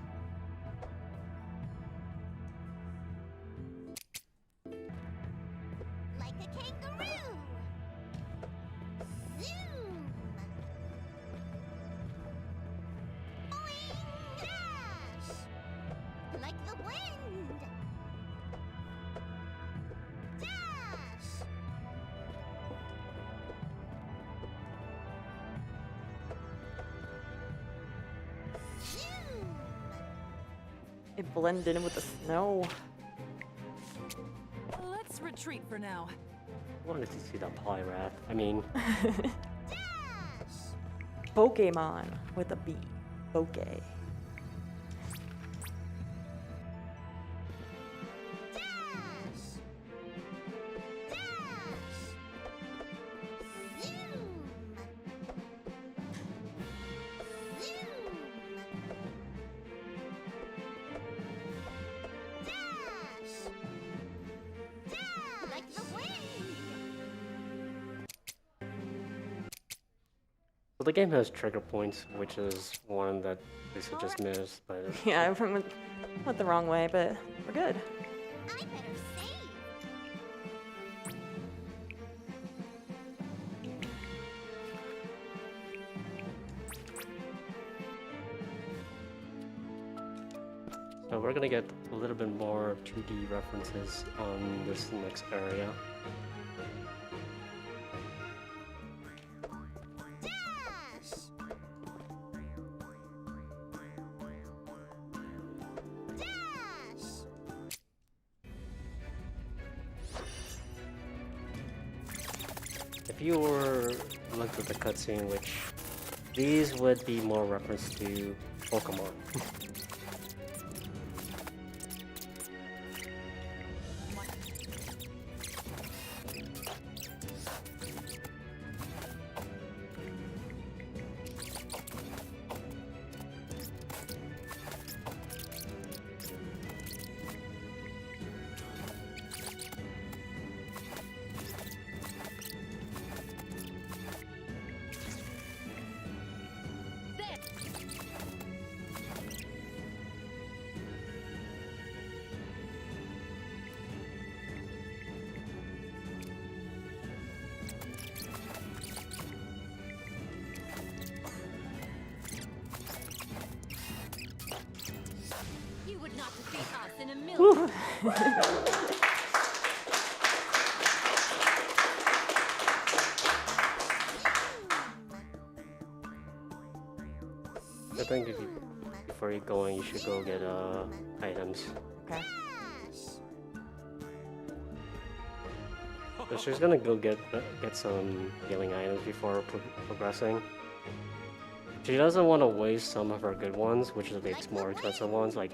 Like a kangaroo. Zoom. Boing, dash. Like the wind. Dash. Zoom. It blended in with the snow. Let's retreat for now. I wanted to see that Polyrath. I mean, Dash. Pokemon with a B. Poke. Dash. Dash. Zoom. Zoom. Dash. Dash. Like the wind. well, the game has trigger points, which is one that Lisa just missed. But Yeah, I went the wrong way, but we're good. I better save. so we're gonna get a little bit more 2D references on this next area. Dash. Dash. If you were looked at the cutscene, which these would be more reference to Pokemon. You would not defeat us in a million. I think if you, before you go in, you should go get items. Okay. So she's gonna go get some healing items before progressing. She doesn't want to waste some of her good ones, which are the more expensive ones, like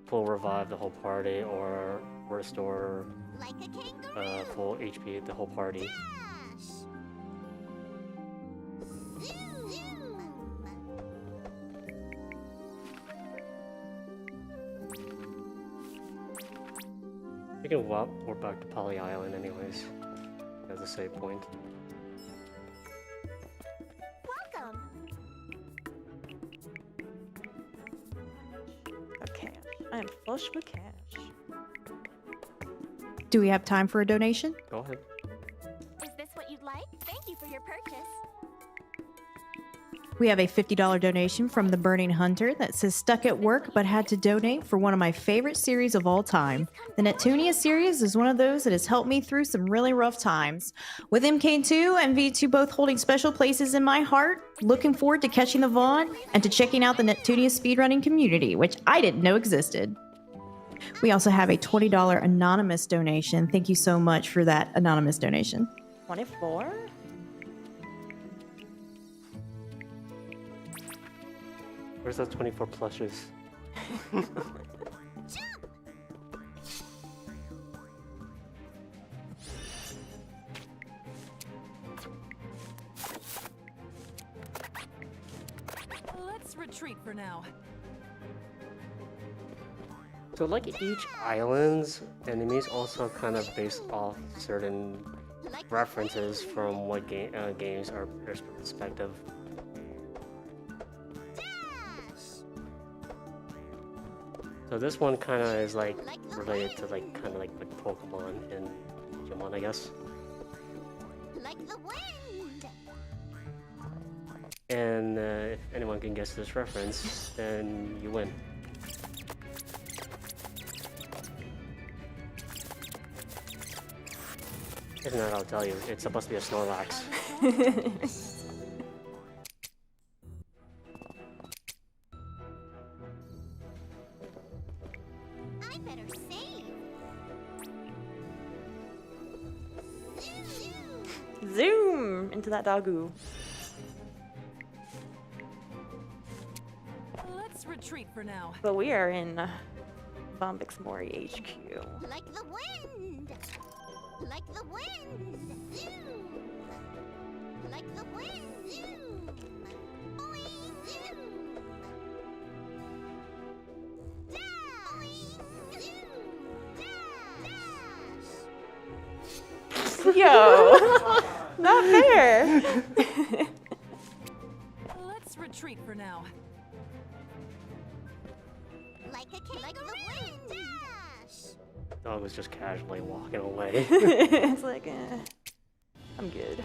full revive the whole party or restore Like a kangaroo. full HP the whole party. Dash. We can warp back to Poly Island anyways. As a save point. Welcome. Okay, I am flush with cash. Do we have time for a donation? Go ahead. Is this what you'd like? Thank you for your purchase. We have a $50 donation from the Burning Hunter that says stuck at work but had to donate for one of my favorite series of all time. The Neptunia series is one of those that has helped me through some really rough times. With MK2 and V2 both holding special places in my heart, looking forward to catching the VOD and to checking out the Neptunia speedrunning community, which I didn't know existed. We also have a $20 anonymous donation. Thank you so much for that anonymous donation. 24? Where's those 24 plushes? Let's retreat for now. So like each island's enemies also kind of based off certain references from what games are their perspective. So this one kind of is like related to like kind of like Pokemon and Digimon, I guess. Like the wind. And if anyone can guess this reference, then you win. If not, I'll tell you. It's supposed to be a Snorlax. I better save. Zoom into that doggo. Let's retreat for now. So we are in Bombix Mori HQ. Like the wind. Like the wind. Zoom. Like the wind. Zoom. Boing. Zoom. Dash. Zoom. Dash. Yo, not fair. Let's retreat for now. Like a king. Like the wind. Dash. Dog was just casually walking away. It's like, I'm good.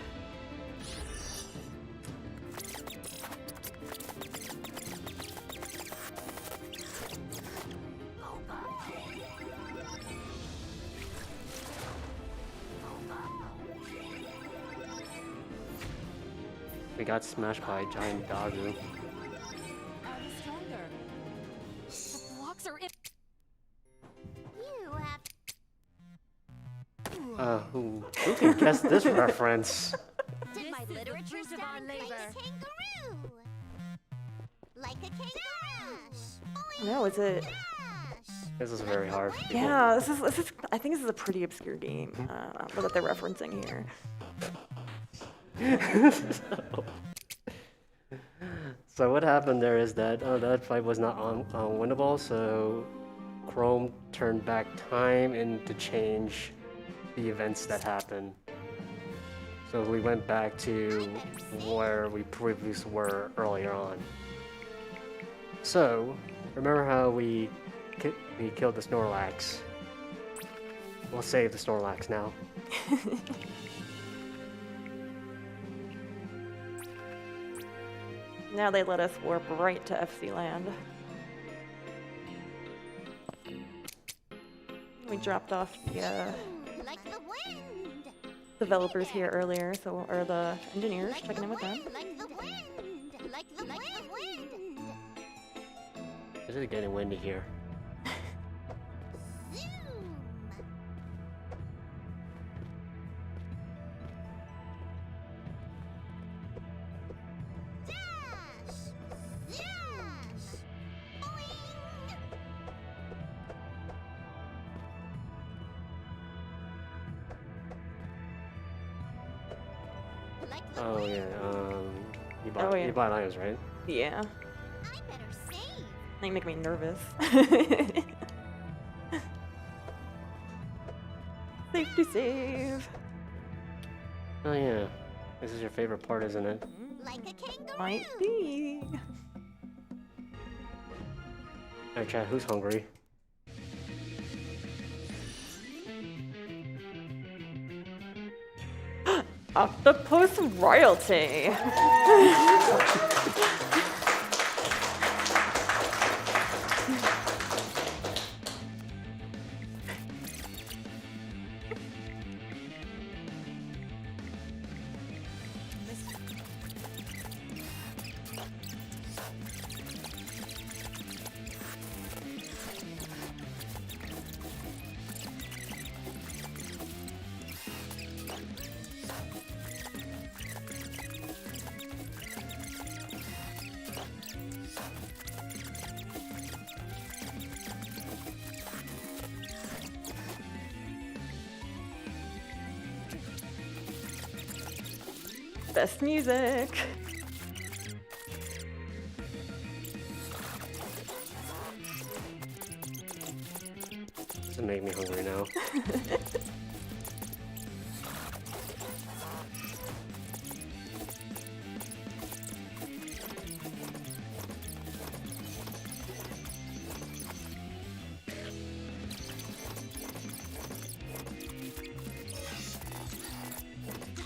We got smashed by a giant doggo. Are we stronger? The blocks are in. You have Who can guess this reference? did my This is the literature fruit of star our plays labor. kangaroo. Like a kangaroo. No, is it? Dash. This is very hard for people. Yeah, this is. I think this is a pretty obscure game that they're referencing here. So what happened there is that that fight was not winnable, so Chrome turned back time and to change the events that happened. So we went back to where we previously were earlier on. So remember how we killed the Snorlax? We'll save the Snorlax now. Now they let us warp right to FC Land. We dropped off the Like the wind. developers here earlier, or the engineers, checking in with them. Like the wind. Like the wind. Is it getting windy here? Zoom. Dash. Dash. Boing. Like the Oh wind. yeah. Oh, yeah. You bought items, right? Yeah, I better save. they make me nervous. Safety save. Oh yeah, this is your favorite part, isn't it? Like a kangaroo. Might be. Alright, chat. Who's hungry? Octopus royalty. Best music. This make me hungry now.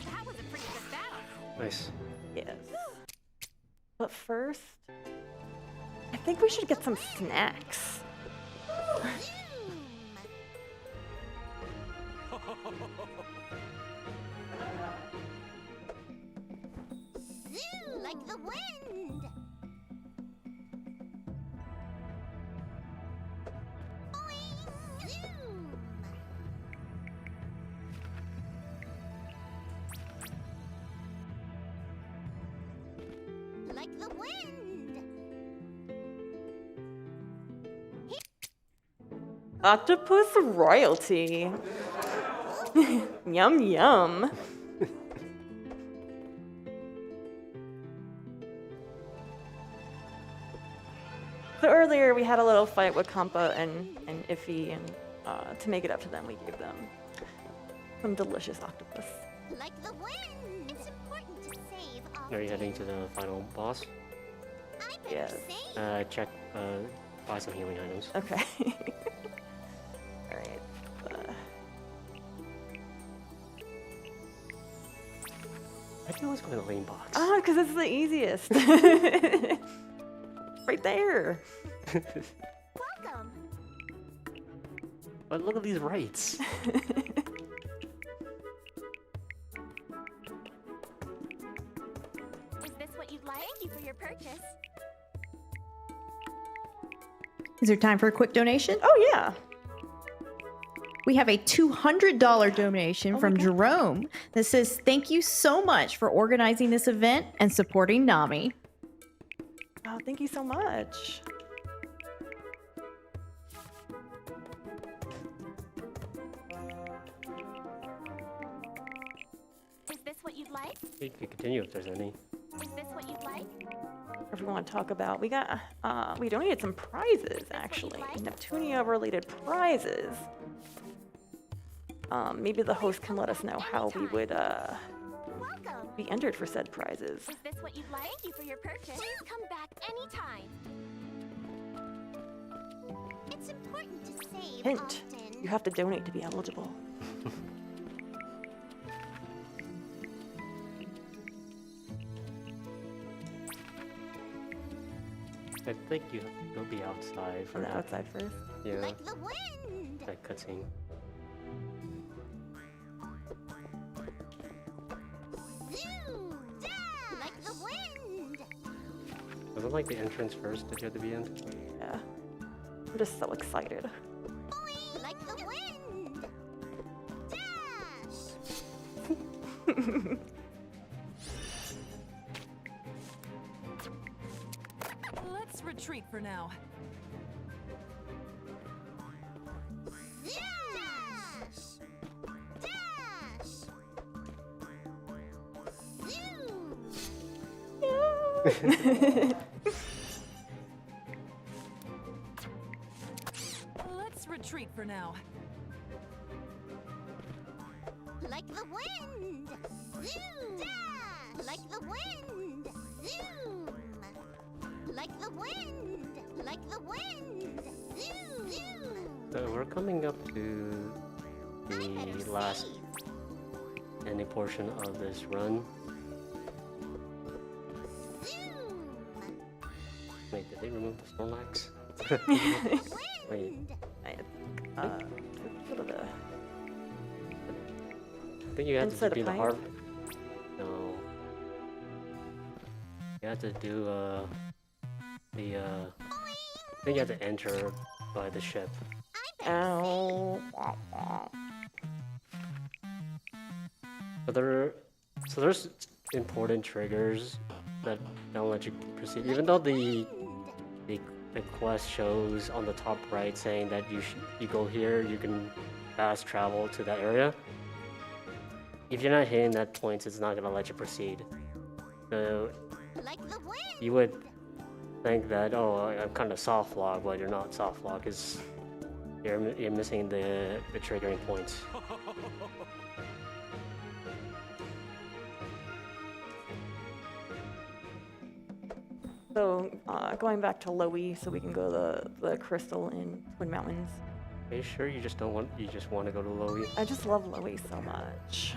That was a pretty good battle. Nice. Yes. But first, I think we should get some snacks. Zoom like the wind. Boing. Zoom. Like the wind. Octopus royalty. Yum yum. So earlier we had a little fight with Kampa and Iffy, and to make it up to them, we gave them some delicious octopus. Like the wind. It's important to save all. Are you heading to the final boss? I better Yes. save. Check. Buy some healing items. Okay. All right. I can always go to the lane box. Because it's the easiest. Right there. Welcome. But look at these rights. Is this what you'd like? Thank you for your purchase. Is there time for a quick donation? Oh yeah. We have a $200 donation from Jerome that says, "Thank you so much for organizing this event and supporting Nami." Oh, thank you so much. Is this what you'd like? You can continue if there's any. Is this what you'd like? If we want to talk about, we donated some prizes actually, Neptunia related prizes. Maybe the host can let us know how we would Welcome. be entered for said prizes. Is this what you'd like? Thank you for your purchase. Please come back anytime. It's important to save Hint: often. you have to donate to be eligible. I think you have to go be outside for From the that. outside first. Yeah, Like the wind. that cutscene. Zoom. Down. Like the wind. Was it like the entrance first that you had to be in? Yeah. I'm just so excited. Boing. Like the wind. Dash. Let's retreat for now. Dash. Dash. Zoom. Let's retreat for now. Like the wind. Zoom. Dash. Like the wind. Zoom. Like the wind. Like the wind. Zoom. Zoom. So we're coming up to the last ending portion of this run. Wait, did they remove the Snorlax? Wait, What are the... I think you had Inside to do a the pipe? hard. No. You had to do the I think you had to enter by the ship. Ow. So there's important triggers that don't let you proceed, even though the quest shows on the top right saying that you go here, you can fast travel to that area. If you're not hitting that point, it's not gonna let you proceed. So you would think that, oh, I'm kind of soft lock, but you're not soft lock, because you're missing the triggering points. So, going back to Loey, so we can go to the crystal in Twin Mountains. Are you sure you just want to go to Loey? I just love Loey so much.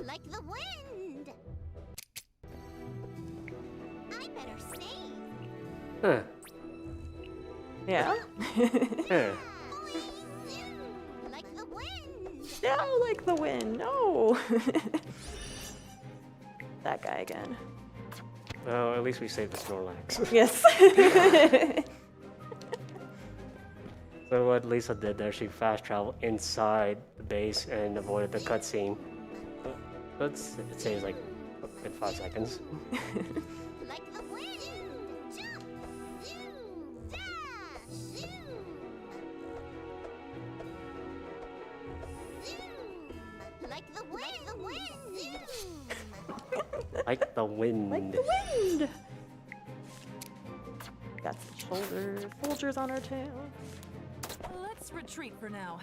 Like the wind. I better save. Huh. Yeah? Huh. Like the wind. No, like the wind. No. That guy again. Well, at least we saved the Snorlax. Yes. So what Lisa did there, she fast traveled inside the base and avoided the cutscene. It saves like a good 5 seconds. Like the wind. Jump. Zoom. Dash. Zoom. Zoom. Like the wind. Zoom. Like the wind. Like the wind. Got some soldiers on our tail. Let's retreat for now.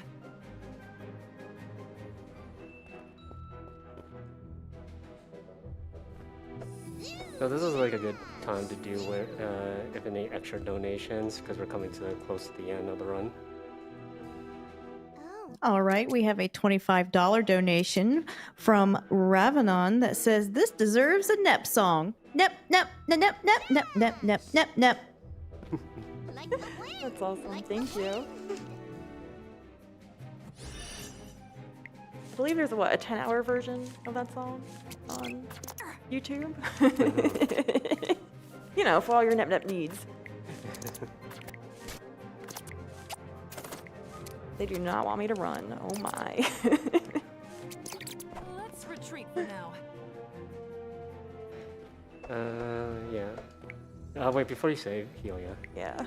So this is like a good time to do with if any extra donations, because we're coming to close to the end of the run. All right, we have a $25 donation from Ravenon that says this deserves a Nep song. Nep, nep, nep, nep, nep, nep, nep, nep, nep, nep. Like the wind. That's awesome. Thank you. I believe there's a 10-hour version of that song on YouTube. You know, for all your nep needs. They do not want me to run. Oh my. Let's retreat for now. Yeah. Wait, before you save, heal, yeah. Yeah.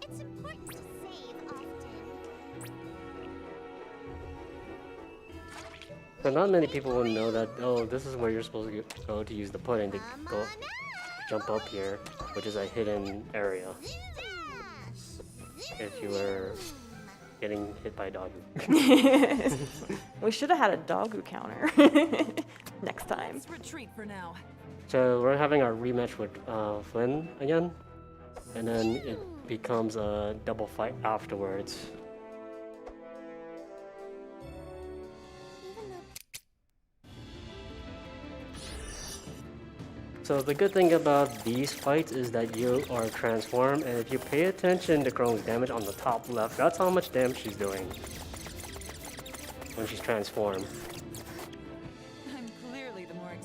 It's important to save often. So not many people will know that, oh, this is where you're supposed to go to use the pudding to Come go on jump up here, which is a hidden area Dash. if you were getting hit by a dog. We should have had a doggo counter next time. Let's retreat for now. So we're having our rematch with Flynn again, and then it becomes a double fight afterwards. So the good thing about these fights is that you are transformed, and if you pay attention to Chrome's damage on the top left, that's how much damage she's doing when she's transformed. I'm clearly the more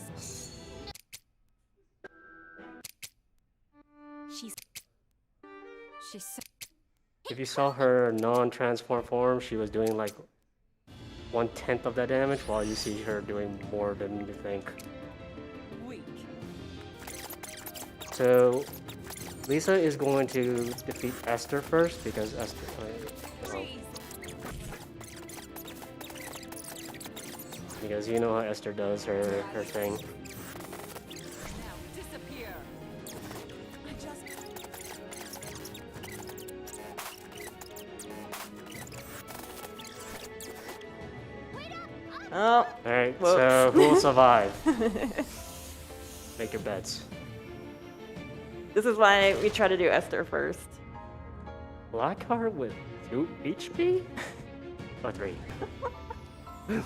She's so If you saw her non-transform form, she was doing like 1/10 of that damage, while you see her doing more than you think. weak. So Lisa is going to defeat Esther first, because Esther... well, because you know how Esther does her thing. Now disappear. I just. Oh, Alright, Whoops. so who will survive? Make your bets. this is why we try to do Esther first. Blackheart with 2 HP? Or 3? That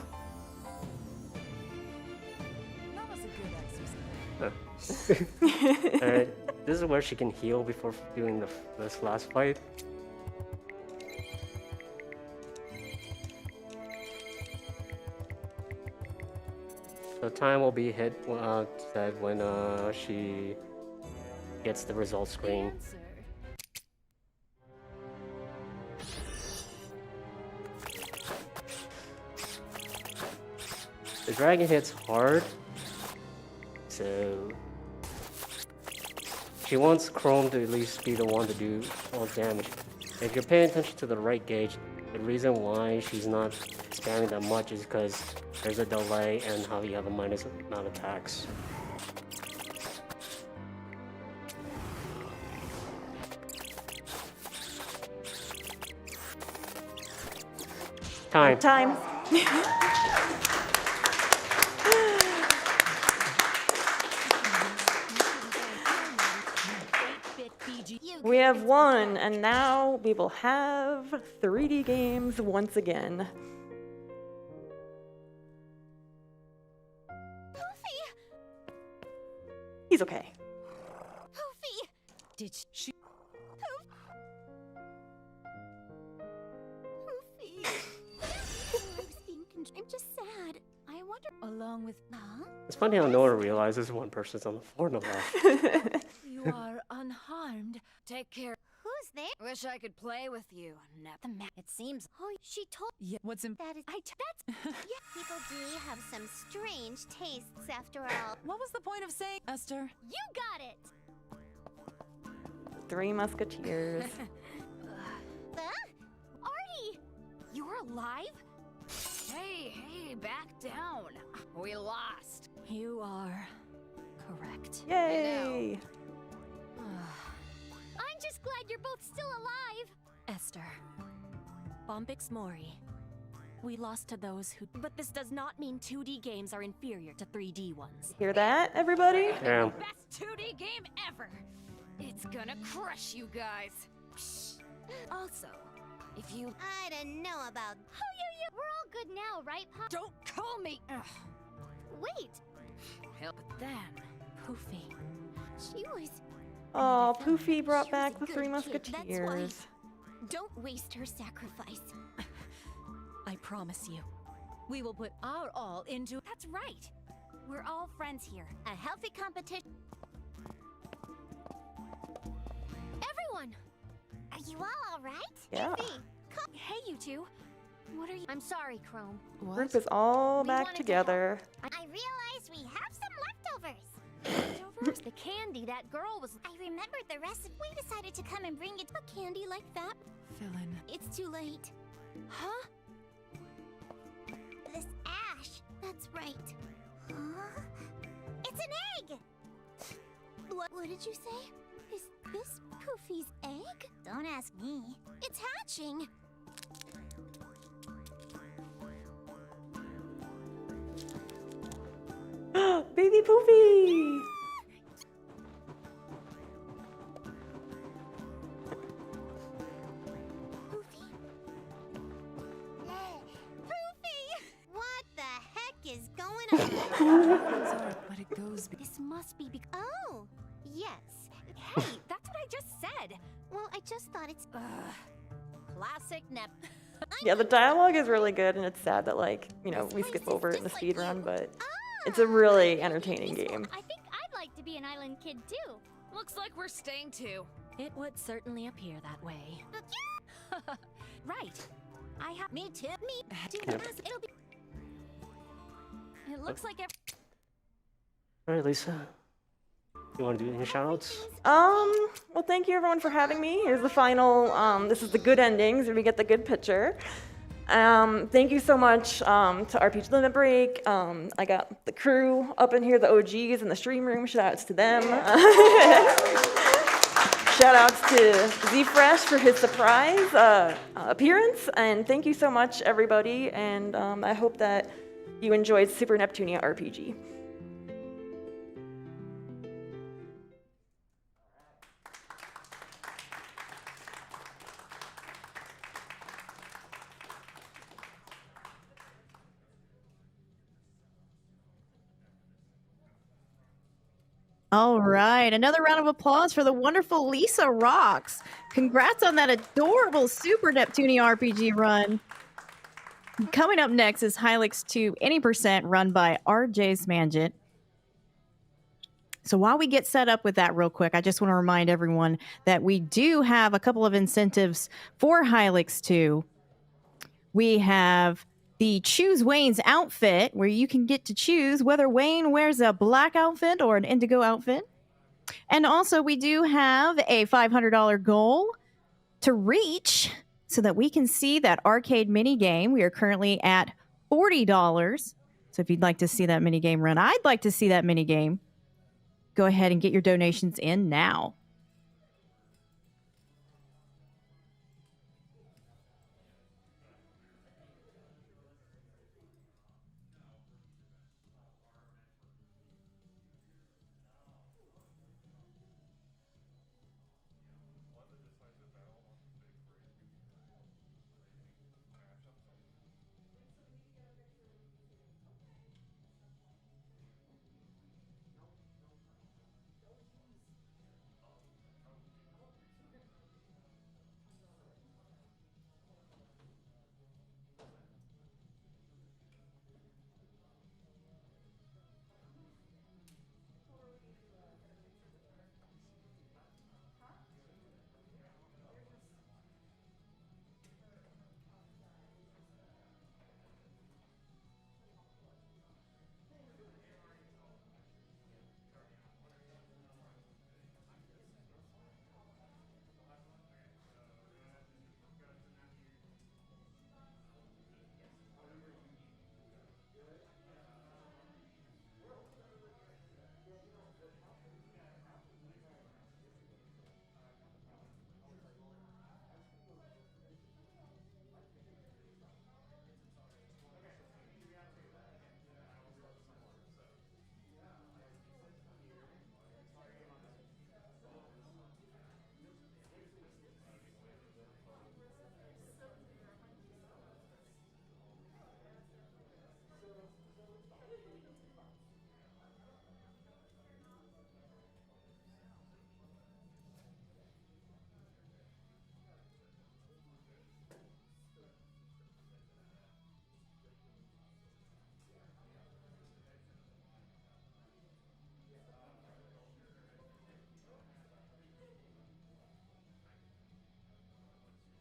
was a good exercise. Alright, this is where she can heal before doing this last fight. The time will be hit said when she gets the result screen. Answer. The dragon hits hard, so she wants Chrome to at least be the one to do all damage. If you're paying attention to the right gauge, the reason why she's not spamming that much is because there's a delay and how you have a minus amount of attacks. Time. Time. We have won, and now we will have 3D games once again. Poofy! He's okay. Poofy! Did she? Poofy! I was being I'm just sad. I wonder. Along with. Huh? It's funny how Nora realizes one person's on the floor and the left. You are unharmed. Take care. Who's there? Wish I could play with you. The map. It seems. Oh, she told Yeah. What's in? that is. That's. Yeah, people do have some strange tastes after all. What was the point of saying, Esther? You got it. 3 Musketeers. Huh? Artie! You're alive? Hey, back down. We lost. You are correct. Yay! I'm just glad you're both still alive. Esther. Bombix Mori. We lost to those who. But this does not mean 2D games are inferior to 3D ones. Hear that, everybody? Damn. Best 2D game ever. It's gonna crush you guys. Psh. Also, if you I don't know about. Oh, yeah. We're all good now, right, Pop? don't call me. Ugh. Wait. Help it then. Poofy. She was. Oh, Poofy brought She was back a the good 3 kid, that's Musketeers. why. Don't waste her sacrifice. I promise you. We will put our all into. That's right. We're all friends here. A healthy competition. Everyone, are you all right? Yeah. Iffy, Hey, you two. What are you? I'm sorry, Chrome. Group is all We back wanted to together. I realized we have some leftovers. Leftovers? The candy that girl was. I remembered the recipe. We decided to come and bring it. A candy like that. Villain. It's too late. Huh? This ash. That's right. Huh? It's an egg! What did you say? Is this Poofy's egg? Don't ask me. It's hatching. Baby Poofy! Poofy? Poofy! What the heck is going on? Sorry, but it goes. This must be oh, yes. Hey, that's what I just said. Well, I just thought it's. Classic Nep. Yeah, the dialogue is really good, and it's sad that, like, you know, we skip over it in the speed run, but it's a really entertaining game. I think I'd like to be an island kid too. Looks like we're staying too. It would certainly appear that way. Right. I have. Me too. Me too. Yep. It'll be. It looks like Alright, Lisa. You want to do any shoutouts? Well, thank you everyone for having me. Here's the final, this is the good endings, where we get the good picture. Thank you so much to RPG Limit Break. I got the crew up in here, the OGs in the stream room. Shout outs to them. Shout outs to Z-Fresh for his surprise appearance. And thank you so much, everybody. And I hope that you enjoyed Super Neptunia RPG. All right, another round of applause for the wonderful lisarox. Congrats on that adorable Super Neptunia RPG run. Coming up next is Hylix 2 Any Percent, run by RJ's Manjit. So while we get set up with that real quick, I just want to remind everyone that we do have a couple of incentives for Hylix 2. We have the Choose Wayne's outfit, where you can get to choose whether Wayne wears a black outfit or an indigo outfit. And also, we do have a $500 goal to reach so that we can see that arcade mini game. We are currently at $40. So if you'd like to see that mini game run, I'd like to see that mini game. Go ahead and get your donations in now.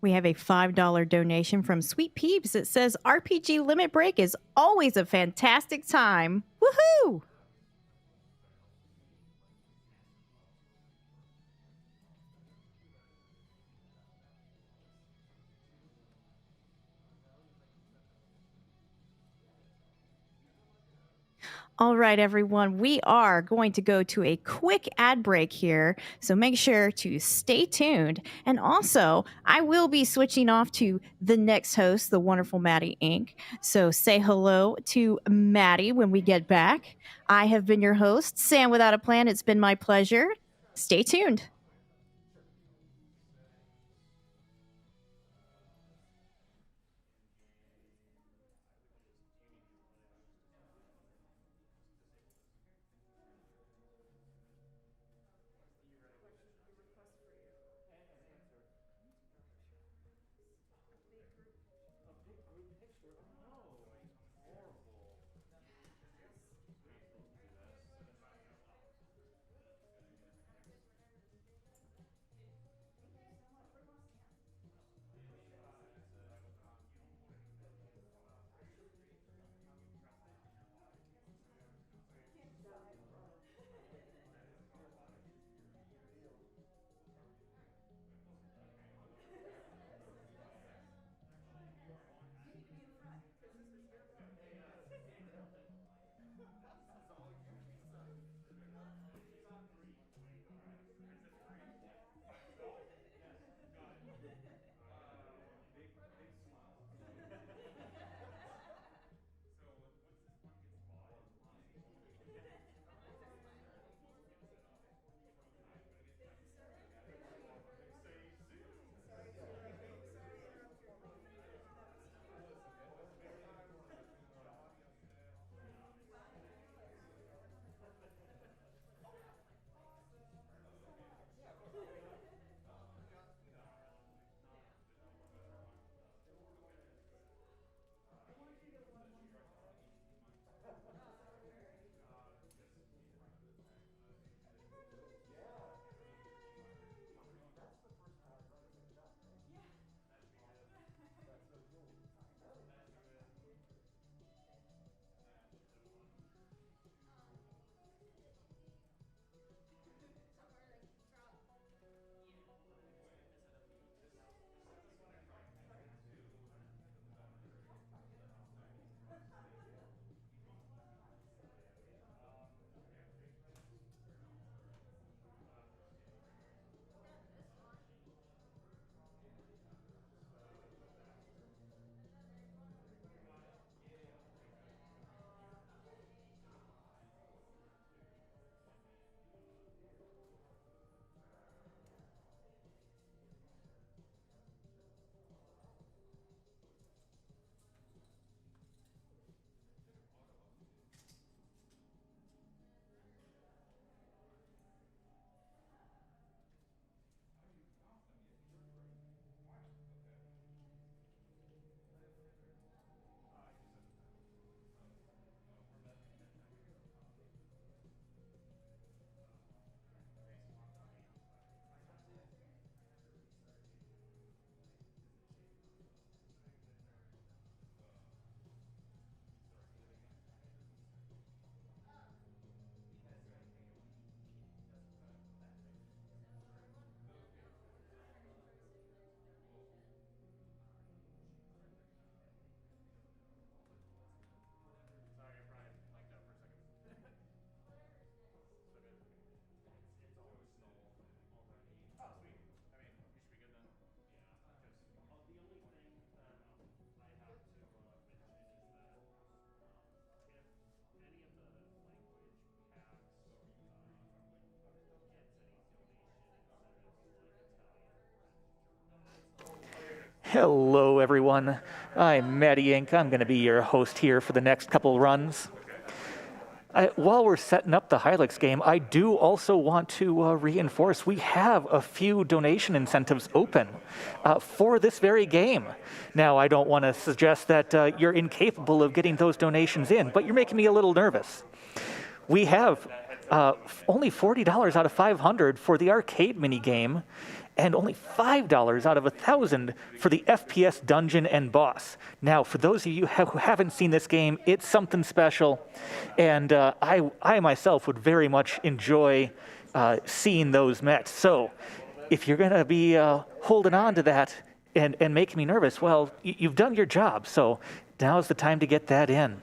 We have a $5 donation from Sweet Peeps. It says RPG Limit Break is always a fantastic time. Woohoo! All right, everyone, we are going to go to a quick ad break here, so make sure to stay tuned. And also, I will be switching off to the next host, the wonderful Maddie Inc. So say hello to Maddie when we get back. I have been your host, Sam Without a Plan. It's been my pleasure. Stay tuned. Hello, everyone. I'm Matty Inc. I'm going to be your host here for the next couple runs. While we're setting up the Hilux game, I do also want to reinforce we have a few donation incentives open for this very game. Now, I don't want to suggest that you're incapable of getting those donations in, but you're making me a little nervous. We have only $40 out of $500 for the arcade minigame, and only $5 out of $1,000 for the FPS dungeon and boss. Now, for those of you who haven't seen this game, it's something special, and I myself would very much enjoy seeing those met. So, if you're going to be holding on to that and making me nervous, well, you've done your job, so now's the time to get that in.